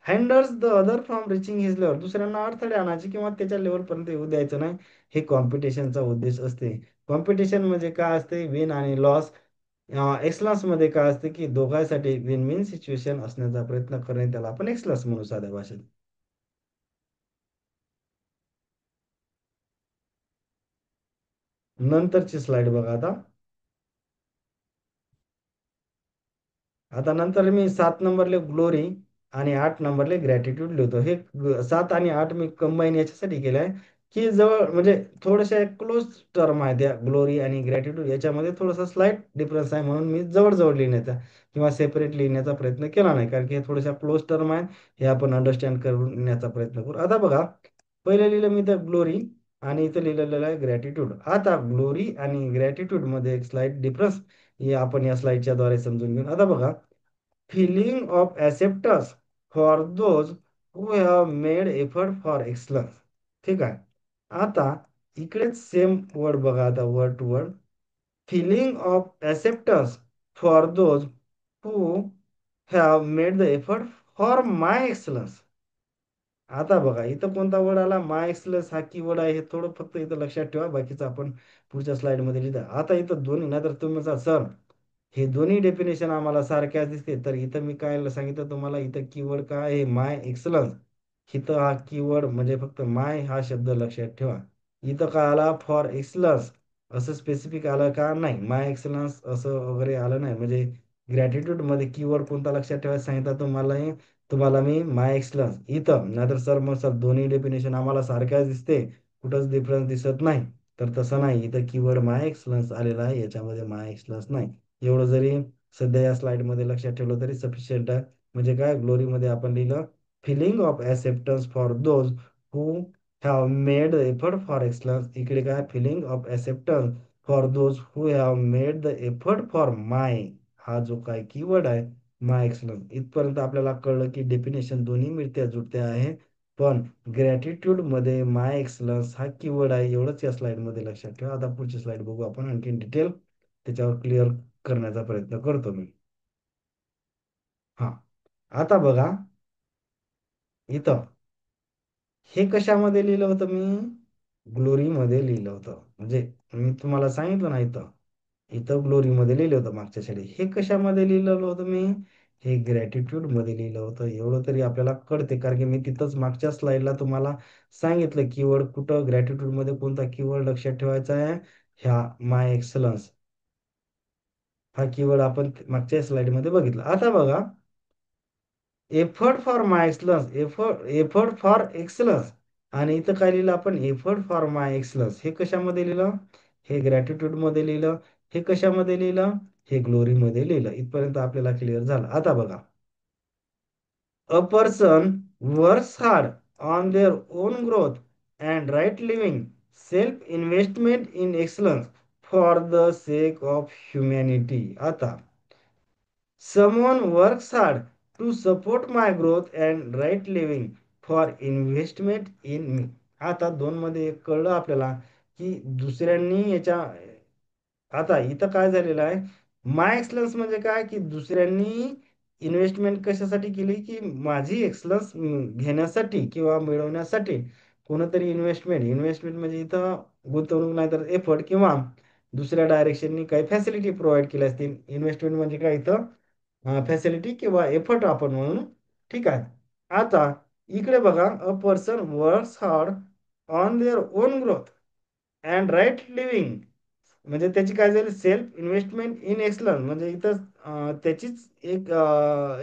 [SPEAKER 1] Handles the other from reaching his level. दुसऱ्यांना अडथळे आणायचे किंवा त्याच्या लेवलपर्यंत येऊ द्यायचं नाही. हे कॉम्पिटिशनचा उद्देश असते. कॉम्पिटिशन म्हणजे काय असते? विन आणि लॉस. एक्सलन्समध्ये काय असते की दोघांसाठी विन विन सिच्युएशन असण्याचा प्रयत्न करणे, त्याला आपण एक्सलन्स म्हणू साध्या भाषेत. नंतरची स्लाइड बघा आता. आता नंतर मी 7 नंबरले ग्लोरी आणि 8 नंबरले ग्रॅटिट्यूड लिहितो. हे 7 आणि 8 मी कंबाईन याच्यासाठी केलं आहे की जवळ म्हणजे थोड्याशा एक क्लोज टर्म आहे त्या ग्लोरी आणि ग्रॅटिट्यूड, याच्यामध्ये थोडासा स्लाइट डिफरन्स आहे, म्हणून मी जवळ लिहिण्याचा किंवा सेपरेट लिहिण्याचा प्रयत्न केला नाही. कारण की हे थोड्याशा क्लोज टर्म आहे, हे आपण अंडरस्टँड करण्याचा प्रयत्न करू. आता बघा, पहिलं लिहिलं मी तर ग्लोरी आणि इथं लिहिलेलं आहे ग्रॅटिट्यूड. आता ग्लोरी आणि ग्रॅटिट्यूड मध्ये एक स्लाइट डिफरन्स हे आपण या स्लाइडच्या द्वारे समजून घेऊ. आता बघा, feeling of acceptance for those who have made effort for excellence. ठीक आहे. आता इकडेच सेम वर्ड बघा, आता word to word. Feeling of acceptance for those who have made the effort for my excellence. आता बघा, इथं कोणता वर्ड आला? माय एक्सलन्स हा की वर्ड आहे. हे थोडं फक्त इथं लक्षात ठेवा, बाकीचं आपण पुढच्या स्लाइडमध्ये लिहिलं. आता इथं दोन्ही, नाहीतर तुम्ही म्हणता सर हे दोन्ही डेफिनेशन आम्हाला सारख्या दिसते, तर इथं मी काय सांगितलं तुम्हाला, इथं कीवर्ड काय आहे? माय एक्सलन्स. इथं हा कीवर्ड म्हणजे फक्त माय हा शब्द लक्षात ठेवा. इथं काय आला? फॉर एक्सलन्स असं स्पेसिफिक आलं का? नाही. माय एक्सलन्स असं वगैरे आलं नाही. म्हणजे ग्रॅटिट्यूड मध्ये कीवर्ड कोणता लक्षात ठेवायला सांगितलं तुम्हाला मी? माय एक्सलन्स. इथं नाहीतर सर मग सर दोन्ही डेफिनेशन आम्हाला सारख्याच दिसते, कुठंच डिफरन्स दिसत नाही. तर तसं नाही, इथं कीवर्ड माय एक्सलन्स आलेला आहे, याच्यामध्ये माय एक्सलन्स नाही. एवढं जरी सध्या या स्लाइडमध्ये लक्षात ठेवलं तरी सफिशियंट आहे. म्हणजे काय, ग्लोरीमध्ये आपण लिहिलं feeling of acceptance for those who have made the effort for excellence. इकडे काय, feeling of acceptance for those who have made the effort for my, हा जो काय कीवर्ड आहे माय एक्सलन्स. इथपर्यंत आपल्याला कळलं की डेफिनेशन दोन्ही मिळत्या जुळत्या आहे. पण ग्रॅटिट्यूड मध्ये माय एक्सलन्स हा कीवर्ड आहे, एवढंच या स्लाइड मध्ये लक्षात ठेवा. आता पुढची स्लाइड बघू आपण आणखी डिटेल त्याच्यावर क्लिअर करण्याचा प्रयत्न करतो मी. हा, आता बघा इथं हे कशामध्ये लिहिलं होतं मी, ग्लोरीमध्ये लिहिलं होतं. म्हणजे मी तुम्हाला सांगितलं ना, इथं इथं ग्लोरीमध्ये लिहिलं होतं मागच्या शाळेत. हे कशामध्ये लिहिलेलं होतं मी, हे ग्रॅटिट्यूड मध्ये लिहिलं होतं. एवढं तरी आपल्याला कळते, कारण की मी तिथंच मागच्या स्लाइडला तुम्हाला सांगितलं कीवर्ड कुठं, ग्रॅटिट्यूड मध्ये कोणता कीवर्ड लक्षात ठेवायचा आहे, ह्या माय एक्सलन्स हा कीवर्ड आपण मागच्या स्लाइड मध्ये बघितला. आता बघा, effort for my excellence, effort for excellence, आणि इथं काय लिहिलं आपण, एफर्ट फॉर माय एक्सलन्स. हे कशामध्ये लिहिलं, हे ग्रॅटिट्यूड मध्ये लिहिलं. हे कशामध्ये लिहिलं, हे ग्लोरी मध्ये लिहिलं. इथपर्यंत आपल्याला क्लिअर झालं. आता बघा, a person works hard on their own growth and right living, self investment in excellence for the sake of humanity. आता someone works hard to support my growth and right living for investment in me. आता दोन मध्ये एक कळलं आपल्याला की दुसऱ्यांनी याच्या, आता इथं काय झालेलं आहे, माय एक्सलन्स म्हणजे काय, की दुसऱ्यांनी इन्व्हेस्टमेंट कशासाठी केली, की माझी एक्सलन्स घेण्यासाठी किंवा मिळवण्यासाठी कोणतरी इन्व्हेस्टमेंट, इन्व्हेस्टमेंट म्हणजे इथं गुंतवणूक नाही तर एफर्ट किंवा दुसऱ्या डायरेक्शननी काही फॅसिलिटी प्रोव्हाइड केल्या असतील. इन्व्हेस्टमेंट म्हणजे काय इथं फॅसिलिटी किंवा एफर्ट आपण म्हणून. ठीक आहे. आता इकडे बघा, a person works hard on their own growth and right living, म्हणजे त्याची काय झाली, सेल्फ इन्व्हेस्टमेंट इन एक्सलन्स. म्हणजे इथं त्याचीच एक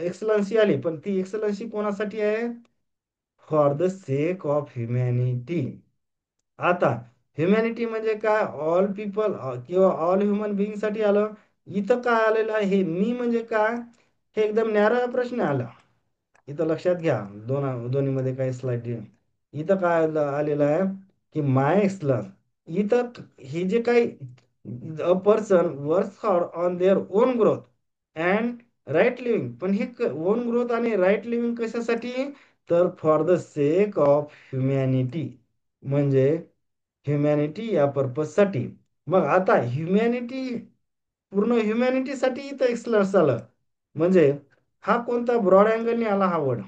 [SPEAKER 1] एक्सलन्सी आली, पण ती एक्सलन्सी कोणासाठी आहे, for the sake of humanity. आता ह्युमॅनिटी म्हणजे काय, ऑल पीपल किंवा ऑल ह्युमन बिईंग साठी आलं. इथं काय आलेलं आहे, हे मी म्हणजे काय, हे एकदम न्यारा प्रश्न आला. इथं लक्षात घ्या, दोन्हीमध्ये काही स्लाइड, इथं काय आलेलं आहे, की माय एक्सलन्स. इथं हे जे काही, a person works hard on their own growth and right living, पण हे ओन ग्रोथ आणि राईट लिव्हिंग कशासाठी, तर for the sake of humanity, म्हणजे ह्युमॅनिटी या पर्पजसाठी. मग आता ह्युमॅनिटी, पूर्ण ह्युमॅनिटीसाठी इथं एक्सलन्स आलं. म्हणजे हा कोणता ब्रॉड अँगलने आला हा वर्ड,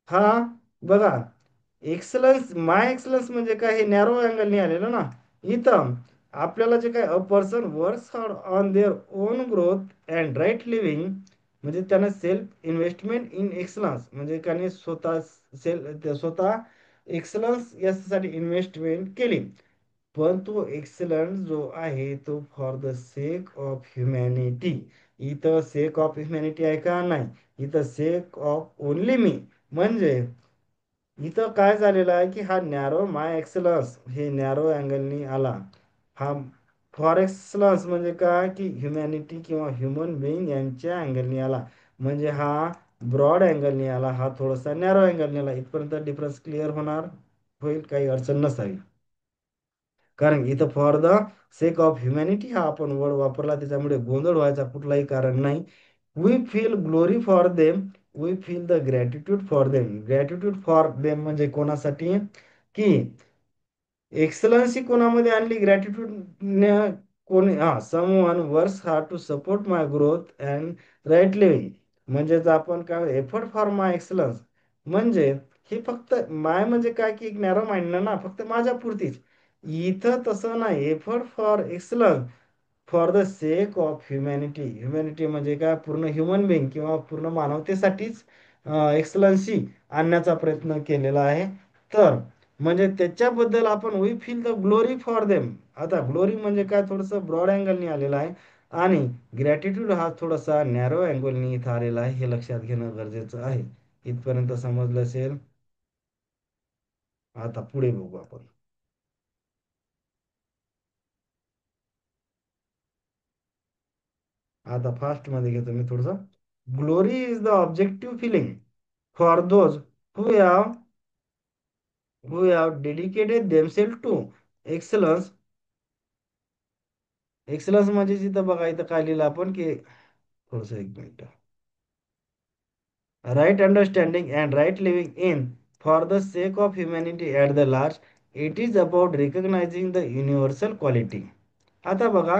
[SPEAKER 1] हा बघा, एक्सलन्स माय एक्सलन्स म्हणजे काय, हे नॅरो अँगलने आलेलं ना. इथं आपल्याला जे काय, a person works hard on their own growth and right living, म्हणजे त्यानं सेल्फ इन्व्हेस्टमेंट इन एक्सलन्स, म्हणजे त्याने स्वतः स्वतः एक्सलन्स यासाठी इन्व्हेस्टमेंट केली. पण तो एक्सलन्स जो आहे तो for the sake of humanity. इथं सेक ऑफ ह्युमॅनिटी आहे का, नाही. इथं सेक ऑफ ओनली मी, म्हणजे इथं काय झालेलं आहे, की हा नॅरो माय एक्सलन्स हे नॅरो अँगलनी आला. हा फॉर एक्सलन्स म्हणजे काय, की ह्युमॅनिटी किंवा ह्युमन बिईंग यांच्या अँगलनी आला. म्हणजे हा ब्रॉड अँगलनी आला, हा थोडासा नॅरो अँगलनी आला. इथपर्यंत डिफरन्स क्लिअर होईल, काही अडचण नसावी. कारण इथं for the sake of humanity हा आपण वर्ड वापरला, त्याच्यामुळे गोंधळ व्हायचा कुठलाही कारण नाही. We feel glory for them, we feel the gratitude for them. Gratitude for them म्हणजे कोणासाठी, की एक्सलन्सी कोणामध्ये आणली, ग्रॅटिट्यूड कोणी, हा someone works hard to support my growth and right living. म्हणजेच आपण काय, एफर्ट फॉर माय एक्सलन्स, म्हणजे हे फक्त माय म्हणजे काय, की एक नॅरो माइंड ना, फक्त माझ्या पुरतीच. इथं तसं नाही, effort for excellence for the sake of humanity. Humanity म्हणजे काय, पूर्ण ह्युमन बिंग किंवा पूर्ण मानवतेसाठीच एक्सलन्सी आणण्याचा प्रयत्न केलेला आहे. तर म्हणजे त्याच्याबद्दल आपण we feel the glory for them. आता ग्लोरी म्हणजे काय, थोडंसं ब्रॉड अँगलनी आलेला आहे, आणि ग्रॅटिट्यूड हा थोडासा नॅरो अँगलनी इथं आलेला आहे, हे लक्षात घेणं गरजेचं आहे. इथपर्यंत समजलं असेल. आता पुढे बघू आपण. आता फास्ट मध्ये घेतो मी थोडंसं. Glory is the objective feeling for those who have dedicated themselves to excellence. Excellence म्हणजे जिथं बघा इथं काय लिहिलं आपण की थोडस एक minute. Right understanding and right living in for the sake of humanity at the large. It is about recognizing the universal quality. आता बघा,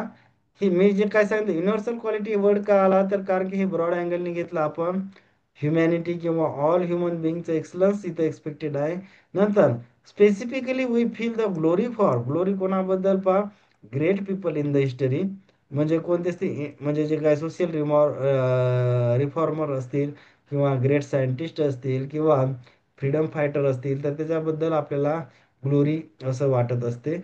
[SPEAKER 1] ही मी जे काय सांगितलं युनिव्हर्सल क्वालिटी वर्ड का आला, तर कारण की हे ब्रॉड अँगलने घेतलं आपण. ह्युमॅनिटी किंवा ऑल ह्युमन बिंगचं एक्सलन्स इथं एक्सपेक्टेड आहे. नंतर specifically we feel the glory for, glory कोणाबद्दल पहा, great people in the history. म्हणजे कोणतेच ते म्हणजे जे काय सोशल रिफॉर्मर असतील किंवा ग्रेट सायंटिस्ट असतील किंवा फ्रीडम फायटर असतील, तर त्याच्याबद्दल आपल्याला ग्लोरी असं वाटत असते.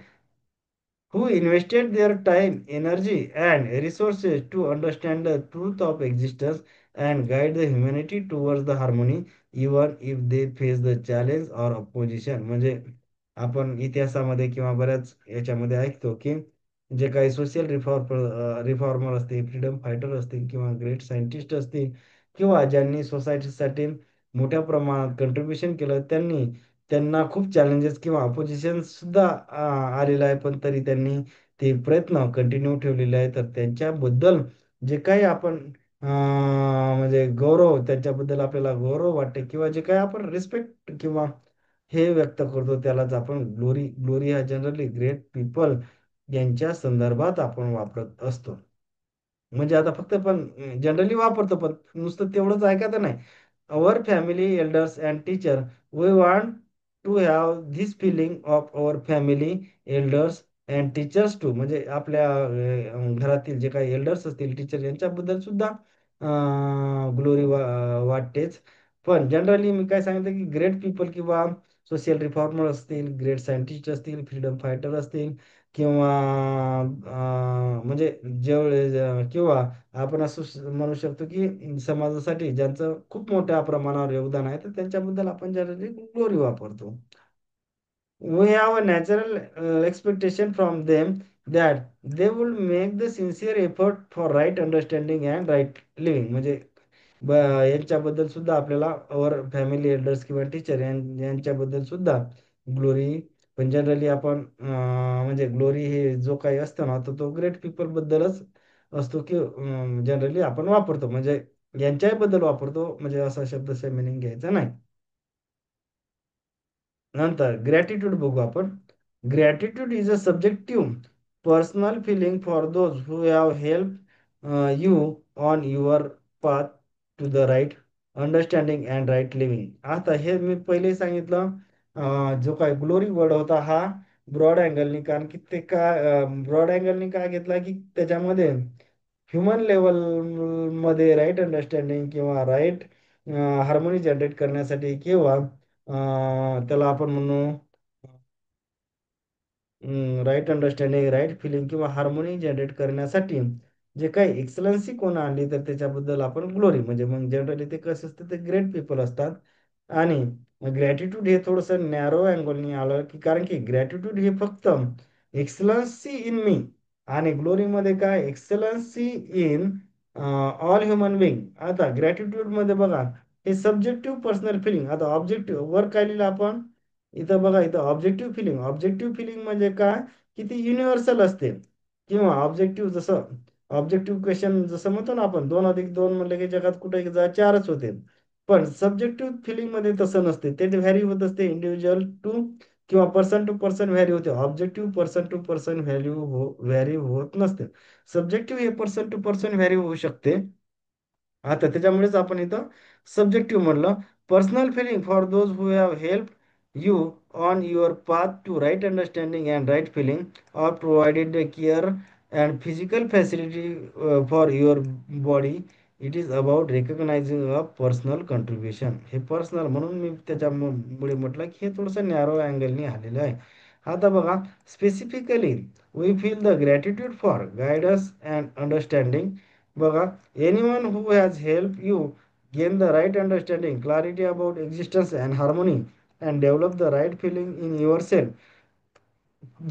[SPEAKER 1] Who invested their time, energy, and resources to understand the truth of existence and guide the humanity towards the harmony, even if they face the challenge or opposition. म्हणजे आपण इतिहासामध्ये किंवा बऱ्याच याच्यामध्ये ऐकतो की जे काही सोशल रिफॉर्मर असतील, फ्रीडम फायटर असतील किंवा ग्रेट सायंटिस्ट असतील किंवा ज्यांनी सोसायटीसाठी मोठ्या प्रमाणात कंट्रीब्युशन केलं, त्यांना खूप चॅलेंजेस किंवा अपोजिशन सुद्धा आलेलं आहे, पण तरी त्यांनी ते प्रयत्न कंटिन्यू ठेवलेले आहे. तर त्यांच्याबद्दल जे काही आपण म्हणजे गौरव, त्यांच्याबद्दल आपल्याला गौरव वाटते किंवा जे काही आपण रिस्पेक्ट किंवा हे व्यक्त करतो, त्यालाच आपण ग्लोरी, ग्लोरी हा जनरली ग्रेट पीपल यांच्या संदर्भात आपण वापरत असतो. म्हणजे आता फक्त पण जनरली वापरतो, पण नुसतं तेवढंच ऐकायचं नाही. Our family elders and teacher, we want to have this feeling of our family elders and teachers too. म्हणजे आपल्या घरातील जे काही एल्डर्स असतील, टीचर यांच्याबद्दल सुद्धा ग्लोरी वाटतेच. पण जनरली मी काय सांगितलं की ग्रेट पीपल किंवा सोशल रिफॉर्मर असतील, ग्रेट सायंटिस्ट असतील, फ्रीडम फायटर असतील किंवा म्हणजे किंवा आपण असं म्हणू शकतो की समाजासाठी ज्यांचं खूप मोठ्या प्रमाणावर योगदान आहे, तर त्यांच्याबद्दल आपण जनरली ग्लोरी वापरतो. We have a natural expectation from them that they will make the sincere effort for right understanding and right living. म्हणजे यांच्याबद्दल सुद्धा आपल्याला अवर फॅमिली एल्डर्स किंवा टीचर यांच्याबद्दल सुद्धा ग्लोरी. पण जनरली आपण म्हणजे ग्लोरी हे जो काही असतो ना, तर तो ग्रेट पीपल बद्दलच असतो की जनरली आपण वापरतो, म्हणजे यांच्याबद्दल वापरतो, म्हणजे असा शब्दचा मिनिंग घ्यायचा नाही. नंतर ग्रॅटिट्यूड बघू आपण. Gratitude is a subjective personal feeling for those who have help you on your path to the right understanding and right living. आता हे मी पहिले सांगितलं, जो काय ग्लोरी वर्ड होता हा ब्रॉड अँगलनी, कारण की ते काय ब्रॉड अँगलनी काय घेतला की त्याच्यामध्ये ह्युमन लेवल मध्ये राईट अंडरस्टँडिंग किंवा राईट हार्मोनी जनरेट करण्यासाठी किंवा त्याला आपण म्हणू राईट अंडरस्टँडिंग, राईट फिलिंग किंवा हार्मोनी जनरेट करण्यासाठी जे काही एक्सलन्सी कोण आणली, तर त्याच्याबद्दल आपण ग्लोरी, म्हणजे मग जनरली ते कसं असतं, ते ग्रेट पीपल असतात. आणि ग्रॅटिट्यूड हे थोडंसं नॅरो अँगलनी आलं की कारण की ग्रॅटिट्यूड हे फक्त एक्सलन्सी इन मी आणि ग्लोरीमध्ये काय excellency in all human being. आता ग्रॅटिट्यूड मध्ये बघा, हे सब्जेक्टिव्ह पर्सनल फिलिंग. आता ऑब्जेक्टिव्ह वर काय लिहिलं आपण, इथं बघा, इथं ऑब्जेक्टिव्ह फिलिंग. ऑब्जेक्टिव्ह फिलिंग म्हणजे काय की ती युनिव्हर्सल असते. किंवा ऑब्जेक्टिव्ह जसं ऑब्जेक्टिव्ह क्वेश्चन जसं म्हणतो ना आपण, 2+2 म्हणलं की जगात कुठे चारच होते. पण सब्जेक्टिव्ह फिलिंग मध्ये तसं नसते, ते व्हॅरी होत असते इंडिव्हिज्युअल टू किंवा पर्सन टू पर्सन व्हॅरी होते. Objective person to person vary होत नसते. सब्जेक्टिव्ह हे पर्सन टू पर्सन व्हॅरी होऊ शकते. आता त्याच्यामुळेच आपण इथं सब्जेक्टिव्ह म्हणलं. Personal feeling for those who have help you on your path to right understanding and right feeling or provided care and physical facility for your body. It is about recognising a personal contribution. हे personal म्हणून मी त्याच्यामुळे म्हटलं की हे थोडंसं narrow अँगलनी आलेलं आहे. आता बघा, specifically we feel the gratitude for guidance and understanding. बघा, anyone who has helped you gain the right understanding, clarity about existence and harmony, and develop the right feeling in yourself.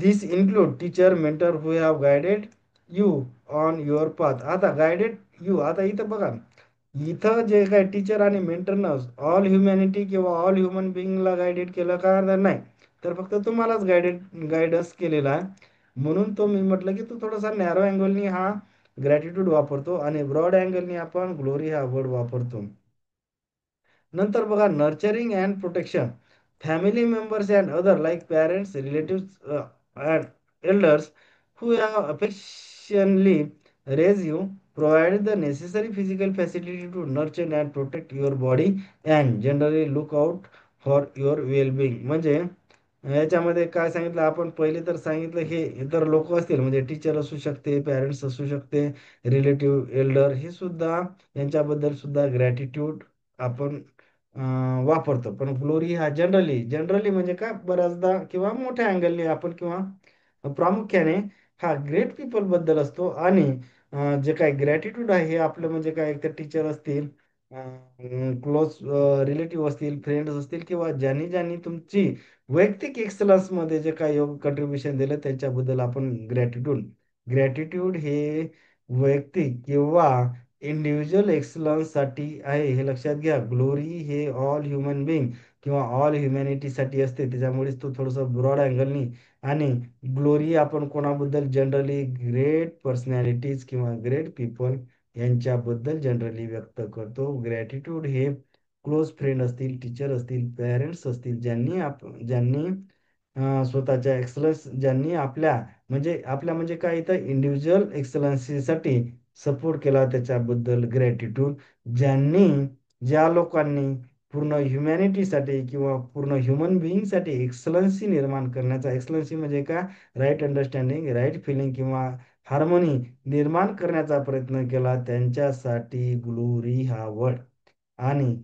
[SPEAKER 1] This include teacher, mentor who have guided you on your path. आता guided you, आता इथं बघा, इथं जे काय teacher आणि मेंटरनं all humanity किंवा all human बिईंगला guided केलं का तर नाही, तर फक्त तुम्हालाच गायडन्स केलेला आहे. म्हणून तो मी म्हटलं की तू थोडासा नॅरो अँगलनी हा ग्रॅटिट्यूड वापरतो आणि ब्रॉड अँगलनी आपण ग्लोरी हा वर्ड वापरतो. नंतर बघा nurturing and protection. Family members and other like parents, relatives and elders who have affectionately raised you, provided the necessary physical facility to nurture and protect your body, and generally look out for your well-being. म्हणजे याच्यामध्ये काय सांगितलं आपण पहिले तर सांगितलं हे इतर लोक असतील म्हणजे टीचर असू शकते, पॅरेंट्स असू शकते, रिलेटिव्ह एल्डर हे सुद्धा यांच्याबद्दल सुद्धा ग्रॅटिट्यूड आपण वापरतो. पण ग्लोरी हा जनरली जनरली म्हणजे काय बऱ्याचदा किंवा मोठ्या अँगलने आपण किंवा प्रामुख्याने हा ग्रेट पीपल बद्दल असतो. आणि जे काय ग्रॅटिट्यूड आहे हे आपलं म्हणजे काय तर टीचर असतील, क्लोज रिलेटिव्ह असतील, फ्रेंड्स असतील किंवा ज्यांनी ज्यांनी तुमची वैयक्तिक एक्सलन्स मध्ये जे काही कंट्रीब्युशन दिलं त्यांच्याबद्दल आपण ग्रॅटिट्यूड हे वैयक्तिक किंवा इंडिव्हिज्युअल एक्सलन्स साठी आहे हे लक्षात घ्या. ग्लोरी हे ऑल ह्युमन बिंग किंवा ऑल ह्युमॅनिटीसाठी असते, त्याच्यामुळेच तो थोडंसं ब्रॉड अँगलनी. आणि ग्लोरी आपण कोणाबद्दल जनरली ग्रेट पर्सनॅलिटीज किंवा ग्रेट पीपल यांच्याबद्दल जनरली व्यक्त करतो. ग्रॅटिट्यूड हे क्लोज फ्रेंड असतील, टीचर असतील, पेरेंट्स असतील, ज्यांनी स्वतःच्या एक्सलन्स ज्यांनी आपल्या म्हणजे काय इथं इंडिव्हिज्युअल एक्सलन्सीसाठी सपोर्ट केला त्याच्याबद्दल ग्रॅटिट्यूड. ज्यांनी ज्या लोकांनी पूर्ण ह्युमॅनिटीसाठी किंवा पूर्ण ह्युमन बिईंगसाठी एक्सलन्सी निर्माण करण्याचा, एक्सलन्सी म्हणजे काय, राईट अंडरस्टँडिंग, राईट फिलिंग किंवा हार्मोनी निर्माण करण्याचा प्रयत्न केला त्यांच्यासाठी ग्लोरी हा वर्ड. आणि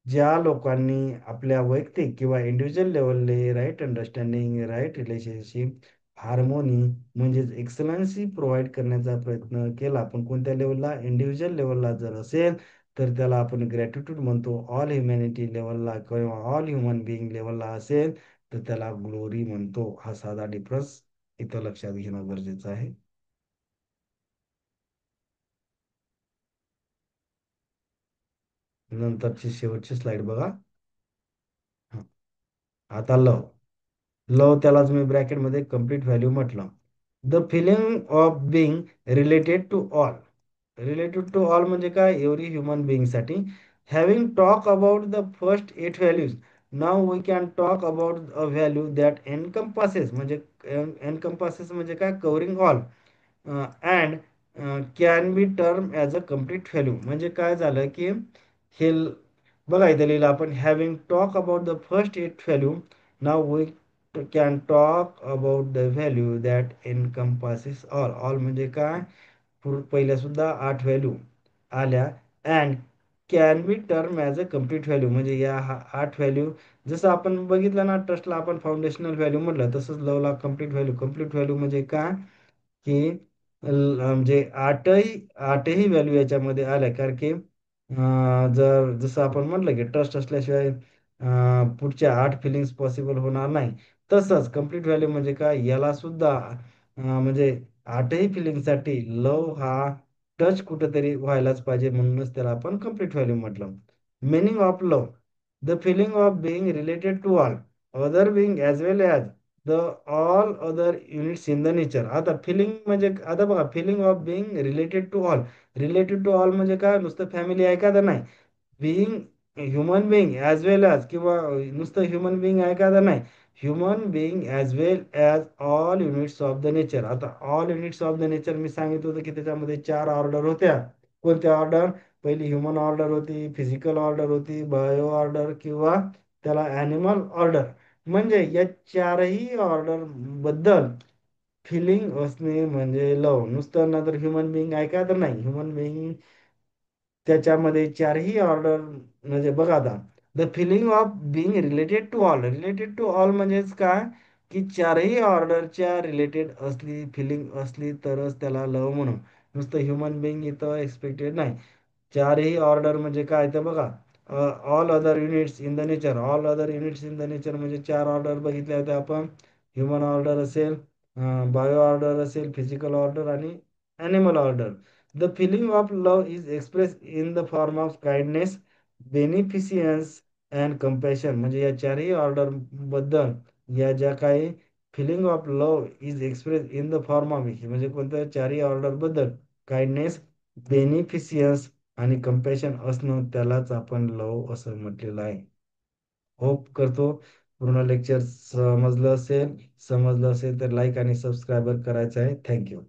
[SPEAKER 1] ज्या लोकांनी आपल्या वैयक्तिक किंवा इंडिव्हिज्युअल लेवलले right understanding, right relationship, harmony म्हणजेच एक्सलन्सी प्रोव्हाइड करण्याचा प्रयत्न केला, पण कोणत्या लेवलला, इंडिव्हिज्युअल लेवलला जर असेल तर त्याला आपण ग्रॅटिट्यूड म्हणतो. ऑल ह्युमॅनिटी लेवलला किंवा ऑल ह्युमन बिईंग लेवलला असेल तर त्याला ग्लोरी म्हणतो. हा साधा डिफरन्स इथं लक्षात घेणं गरजेचं आहे. नंतरची शेवटची स्लाइड बघा. हं. आता लव. लव त्यालाच मी ब्रॅकेटमध्ये कम्प्लीट व्हॅल्यू म्हटलं. The feeling of being related to all. Related to all म्हणजे काय, एव्हरी ह्युमन बिंगसाठी. Having talk about the first 8 values, now we can talk about a value that encompasses म्हणजे encompasses म्हणजे काय, covering all and can be term as a complete value. म्हणजे काय झालं की हे बघा इथे लिहिलं आपण having talk about the first 8 value, now we can talk about the value that encompasses all. All म्हणजे काय, पहिल्या सुद्धा 8 व्हॅल्यू आल्या. And can be term as a complete value म्हणजे या 8 व्हॅल्यू, जसं आपण बघितलं ना ट्रस्टला आपण फाउंडेशनल व्हॅल्यू म्हटलं, तसंच लवला कम्प्लीट व्हॅल्यू. कम्प्लीट व्हॅल्यू म्हणजे काय की म्हणजे आठही व्हॅल्यू याच्यामध्ये आल्या. कारण की जर जसं आपण म्हटलं की ट्रस्ट असल्याशिवाय पुढच्या 8 फिलिंग्स पॉसिबल होणार नाही, तसंच कम्प्लीट व्हॅल्यू म्हणजे काय, याला सुद्धा म्हणजे 8ही फिलिंगसाठी लव हा टच कुठेतरी व्हायलाच पाहिजे, म्हणूनच त्याला आपण कम्प्लीट व्हॅल्यू म्हटलं. Meaning of love. The feeling of being related to all other being as well as the all other units in the nature. आता फिलिंग म्हणजे आता बघा, feeling of being related to all. Related to all म्हणजे काय, नुसतं family आहे का तर नाही, being human being as well as किंवा नुसतं ह्युमन बिईंग आहे का तर नाही, human being as well as all units of the nature. आता all units of the nature मी सांगितलं होतं की त्याच्यामध्ये 4 ऑर्डर होत्या. कोणत्या ऑर्डर, पहिली ह्युमन ऑर्डर होती, फिजिकल ऑर्डर होती, बायो ऑर्डर किंवा त्याला ॲनिमल ऑर्डर. म्हणजे या चारही ऑर्डर बद्दल फिलिंग असणे म्हणजे लव. नुसतं ना तर ह्युमन बिईंग आहे का तर नाही, ह्युमन बिईंग त्याच्यामध्ये चारही ऑर्डर म्हणजे बघा आता, the feeling of being related to all. Related to all म्हणजेच काय की चारही ऑर्डरच्या रिलेटेड असली फिलिंग असली तरच त्याला लव म्हणू. नुसतं ह्युमन बिईंग इथं एक्सपेक्टेड नाही. चारही ऑर्डर म्हणजे काय तर बघा, all other units in the nature. All other units in the nature म्हणजे 4 ऑर्डर बघितले होते आपण. ह्युमन ऑर्डर असेल, बायो ऑर्डर असेल, फिजिकल ऑर्डर आणि animal order. The feeling of love is express in the form of kindness, beneficence and compassion. म्हणजे या चारही ऑर्डर बद्दल या ज्या काही feeling of love is express in the form of, म्हणजे कोणत्या चारही ऑर्डर बद्दल काइंडनेस, बेनिफिशियन्स आणि कम्पॅशन असणं, त्यालाच आपण लव असं म्हटलेलं आहे. होप करतो पूर्ण लेक्चर समजलं असेल. समजलं असेल तर लाईक आणि सबस्क्राईबर करायचं आहे. थँक्यू.